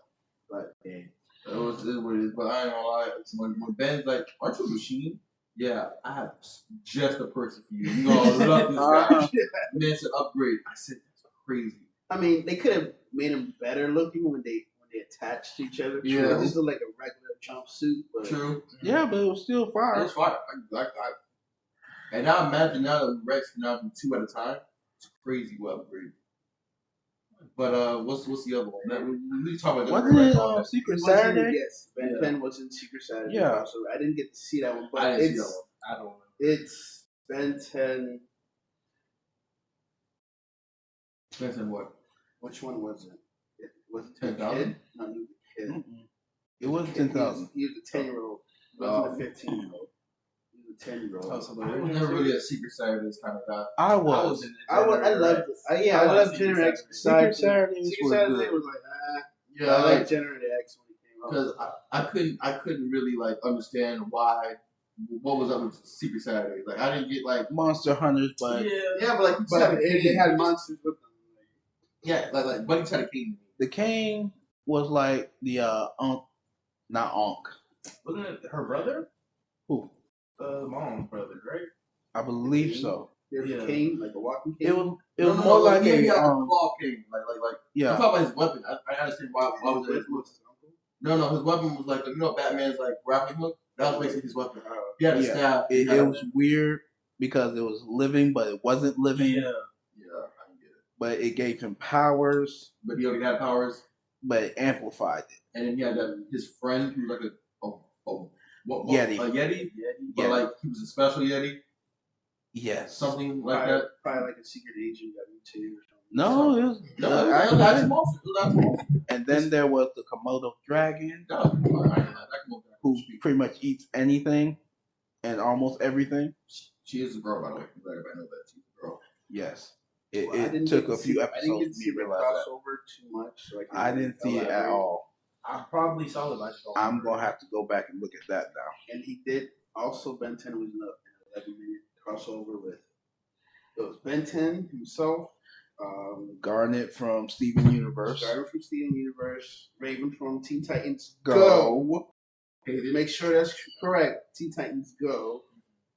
But hey, it was what it is. But I ain't gonna lie. When Ben's like, "Aren't you a machine?" Yeah, I have just a person for you. You gonna love this guy. And then to upgrade. I said, that's crazy. I mean, they could have made him better looking when they attached to each other. Yeah. It just looked like a regular jumpsuit. But True. Yeah, but it was still It fire. was fire. And now imagine now that Rex can now do 2 at a time. It's crazy what upgrade. But what's the other one? We need to talk about Wasn't Rex it on that. Secret It wasn't- Saturday? Yes, Ben 10 was in Secret Saturday. Yeah. So I didn't get to see that one, but I didn't see it's that one. I don't know. it's Ben 10. Depends on what. Which one was it? It was it 10,000? kid? No, he was a kid. Mm-mm. It wasn't He was- 10,000. He was a 10-year-old. He wasn't a 15-year-old. He was a 10-year-old. Oh, so I was never really a Secret Saturdays kind of guy. I was. in I loved it. I loved Generator X. Secret Saturdays Secret was Saturday good. was like, Yeah, I like Generator X when it came out. because I couldn't really like understand what was up with Secret Saturdays. Like I didn't get like Monster Hunters, but Yeah, but they had monsters with them. like Buddy tried to king. the King was like the not Onk. Wasn't it her brother? Who? Mom's brother, right? I believe so. There's Yeah. a king, like a walking king. It was more like he a had a claw king. Like I'm yeah. talking about his weapon. I understand why was it? was his uncle. No, his weapon was like Batman's like grappling hook. That was basically his weapon. He had a Yeah. staff. It was weird because it was living, but it wasn't living. Yeah. Yeah, I can get it. But it gave him powers, But he already had powers, but it amplified it. and then he had his friend who was like Yeti. a Yeti, but like he was a special Yeti, Yes. something like that. Probably like a secret agent got mutated or something. No, it was. No, it was I- actually monster. It was actually monster. and then there was the Komodo dragon, That was fun. I can go back. who pretty much eats anything and almost everything. She is a girl, by the way. Let everybody know that she's a girl. Yes. Well, I It didn't took get a to few see- I didn't episodes get for to me see to the realize that. crossover too much. So I didn't see it at elaborate. all. I probably saw it, but I just don't I'm remember. gonna have to go back and look at that now. And he did also. Ben 10 was in an 11-minute crossover with it was Ben 10 himself, Garnet from Steven Universe. Garnet from Steven Universe, Raven from Teen Titans Go. Okay, to make sure that's correct, Teen Titans Go.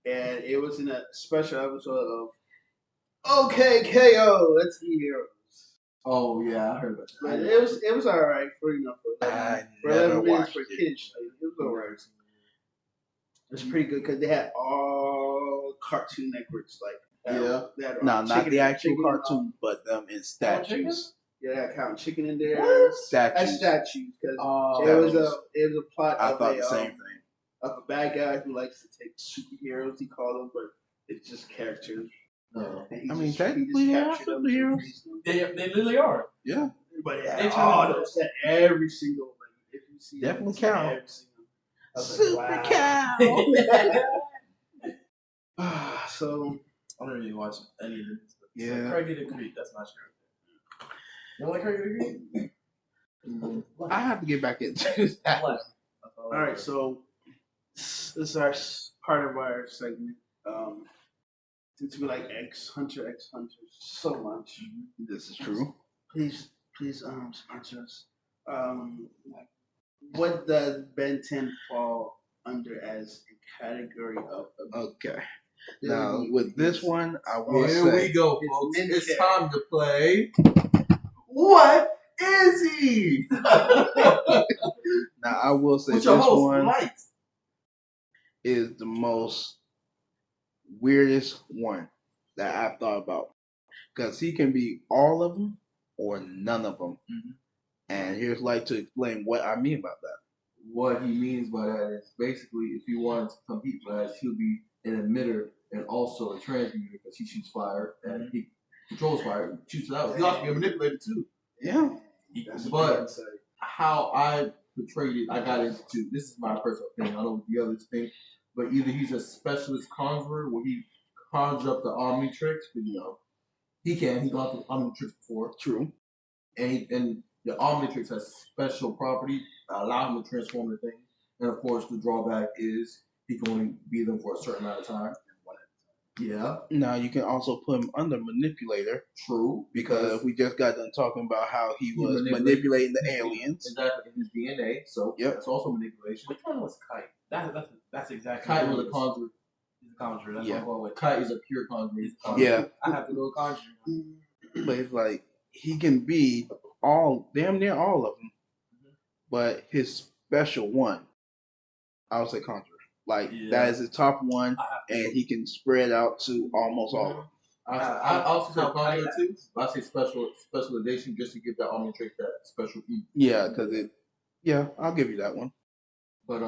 And it was in a special episode of OK KO, Let's Be Heroes. Oh yeah, I heard about But that. it was alright for I 11 never minutes watched for it. kids. It was alright. It was pretty good because they had all Cartoon Networks they had No, not Chicken the and- actual Chicken, cartoon, but them in statues. Yeah, they had Count Chicken in there. What? Statues. As statues because Oh, it was a plot I of thought the same thing. of a bad guy who likes to take superheroes. He called them, but it's just characters. No. And he I mean, just technically, they are captured them to superheroes. freeze them. they literally are. Yeah. But They yeah, turn oh, into- those that every single if you see Definitely it, count. every single. I was Super like, cow. wow. So I don't really watch any of this. Yeah. Craigie the Creek, that's my show. You don't like Craigie the Creek? I have to get back into that. What? all right, so this is our part of our segment. Since we like X Hunter so much, This is true. please sponsor us. What does Ben 10 fall under as a category of Okay. Now, with this one, I will Here say. we go, It's folks. Ninja. It's time to play. What is he? Now, I will say What's this your host? one Light. is the most weirdest one that I've thought about. Because he can be all of them or none of them. Mhm. And here's Light to explain what I mean about that. What he means by that is basically if he wanted to compete with us, he'll be an emitter and also a transmuter because he shoots fire and he controls fire, shoots it out. He also be a manipulator too. Yeah. That's But how I portrayed it, I got into two. This is my personal opinion. I don't know what the others think, but either he's a specialist conjurer where he conjures up the Omnitrix, but he can. He got the Omnitrix before, True. and the Omnitrix has special property that allow him to transform the thing. And of course, the drawback is he can only be them for a certain amount of time. Yeah, Now, you can also put him under manipulator true. because we just got done talking about how he was manipulated. manipulating the aliens. Exactly, in his DNA. So Yep. that's also manipulation. Which one was Kite? That's exactly. Kite what was it a is. conjurer. He's a conjurer. That's Yeah. what I'm going with. Kite is a pure conjurer. Yeah. I have to go conjurer. But it's like he can be damn near all of them. But his special one, I would say conjurer. Like Yeah. that is his top one, I have to and he can spread out to almost all of them. I also say conjurer too. But I say specialization just to give that Omnitrix that special E. Yeah, because I'll give you that one. But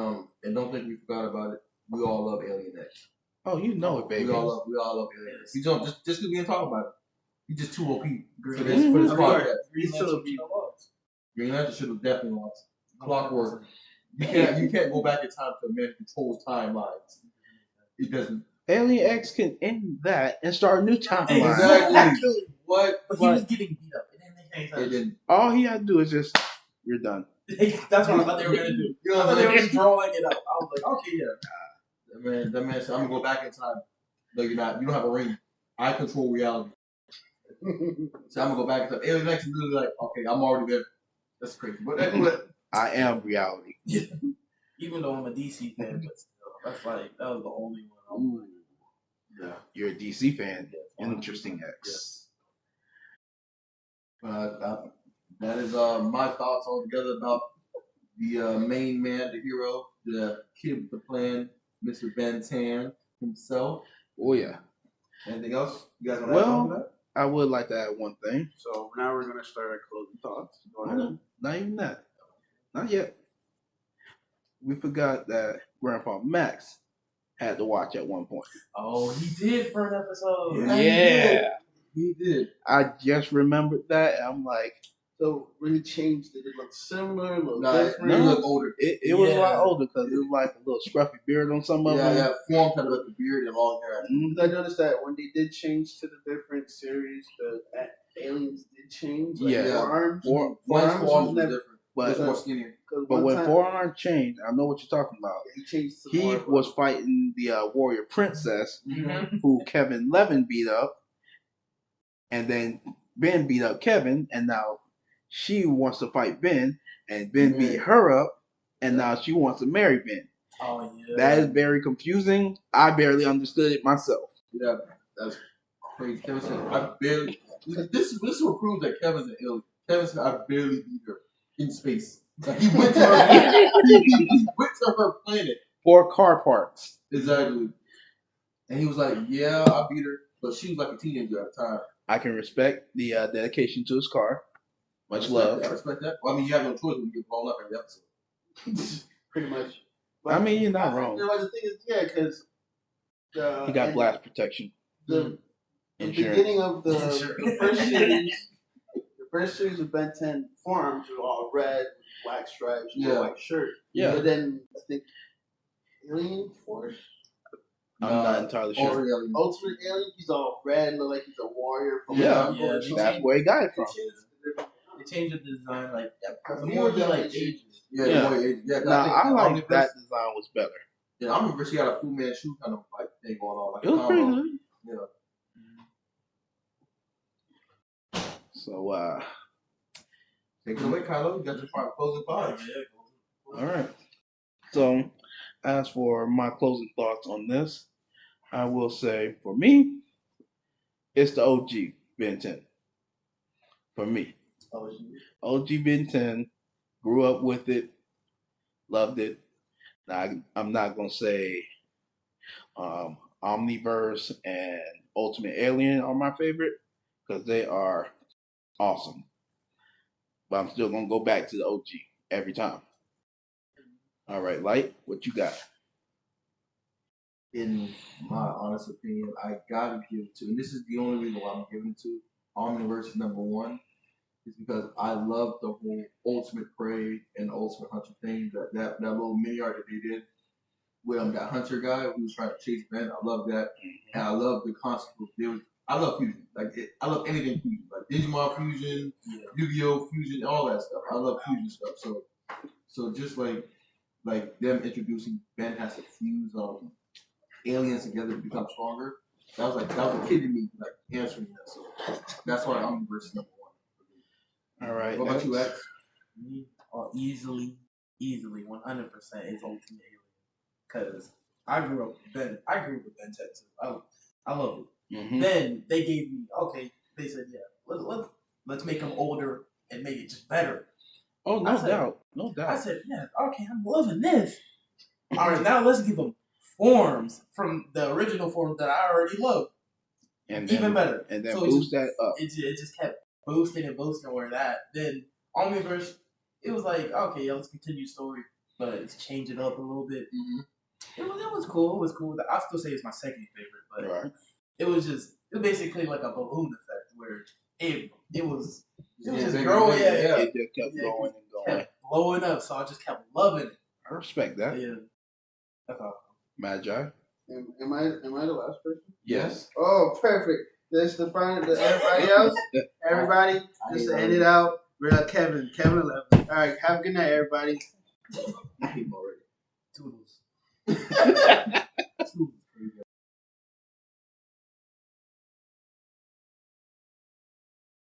and don't think we forgot about it. We all love Alien X. Oh, you know it, baby. We all love Alien X. You don't just because we didn't talk about it. He just too OP for Green this Lantern. podcast. Green He's still Lantern a beat. Green Lantern should have definitely lost. Clockwork. You can't go back in time to man controls timelines. It doesn't. Alien X can end that and start a new timeline. Exactly. What? But he was getting beat up. It didn't make any It sense. didn't. All he had to do is just, you're done. That's what I thought they were gonna do. You I know thought what they I were mean? just drawing it up. I was like, okay, yeah. That man said, I'm gonna go back in time. No, you're not. You don't have a ring. I control reality. So I'm gonna go back in time. Alien X is literally like, okay, I'm already there. That's crazy. But I am reality. Even though I'm a DC fan, but still, that was the only one. Ooh. Yeah. You're a DC fan. Yeah. Interesting X. that is my thoughts altogether about the main man, the hero, the kid with the plan, Mr. Ben Tan himself. Oh, yeah. Anything else you guys want to add on to that? I would like to add one thing. So now we're gonna start our closing thoughts. Go Oh, ahead. not even that. Not yet. We forgot that Grandpa Max had to watch at one point. Oh, he did for an episode. Yeah. He did. I just remembered that. And I'm like, So when he changed, did it look similar? Look Nah, different? he looked older. it was a lot Yeah. older because it was like a little scruffy beard on some of Yeah, them. yeah. Form kind of like the beard and long hair. Mhm. I noticed that when they did change to the different series, the aliens did change. Like Yeah. forearms. Or One's Forearms form was was never- different. It's But more skinnier. when Four-Arm changed, I know what you're talking about. he changed to He more, was fighting the Warrior Princess, Mm-hmm. who Kevin Levin beat up, and then Ben beat up Kevin, and now she wants to fight Ben, and Ben beat her up, and now she wants to marry Ben. Oh yeah. That is very confusing. I barely understood it myself. Yeah, that's crazy. Kevin said, I barely. This will prove that Kevin's an alien. Kevin said, I barely beat her in space. Like, he went to her planet. He went to her planet. For car parts. Exactly. And he was like, yeah, I beat her. But she was like a teenager at the time. I can respect the dedication to his car. Much I love. respect that. Well, I mean, you have no choice when you get blown up every episode. pretty much. I mean, you're not wrong. You know, the thing is, yeah, because He got blast protection. The Insurance. beginning of the first series of Ben 10 Four-Arms were all red, with black stripes, and a white shirt. Yeah. But then I think Alien Force. I'm not entirely sure. Ultimate Alien, he's all red, look like he's a warrior from That's where he got it from. They changed the design, like the more more than like ages. ages. Yeah. Nah, I like that design was better. Yeah, I remember she had a Fu Manchu kind of like thing going on. Like It was pretty good. Yeah. So, take it away, Kylo. You got your closing thoughts. all right. So, as for my closing thoughts on this, I will say for me, it's the OG Ben 10. For me, OG Ben 10, grew up with it, loved it. Now, I'm not gonna say Omniverse and Ultimate Alien are my favorite because they are awesome. But I'm still gonna go back to the OG every time. All right, Light, what you got? In my honest opinion, I gotta give it to, and this is the only reason why I'm giving it to Omniverse #1, is because I love the whole Ultimate Prey and Ultimate Hunter thing. That little mini art that they did with that hunter guy who was trying to chase Ben. I love that, and I love the concept of I love fusion. I love anything fusion, like Digimon fusion, Yu-Gi-Oh fusion, all that stuff. I love fusion stuff. So just like them introducing Ben has to fuse aliens together to become stronger. That was a kid in me answering that. So that's why I'm versus #1. All right. What about you, X? Me, easily, 100% is Ultimate Alien. Cause I grew up with Ben 10 too. I love it. Mm-hmm. Then they gave me They said let's make them older and make it just better. Oh, no doubt. I said I'm loving this. All right, now let's give them forms from the original forms that I already love. And even better. And then so boost that up. It just kept boosting where that. Then Omniverse, it was like, let's continue story, but it's changing up a little bit. Mm-hmm. It was cool. It was cool. I'll still say it's my second favorite, but right. it was basically like a balloon effect where it was just growing. growing. It just kept going and going. Kept blowing up, so I just kept loving it. I respect that. Yeah. That's all. Magi. Am I the last person? Yes. Oh, perfect. This the final. Everybody else. Everybody, just to end it out. We're Kevin 11. All right. Have a good night, everybody. I hate him already. Toodles. Toodles.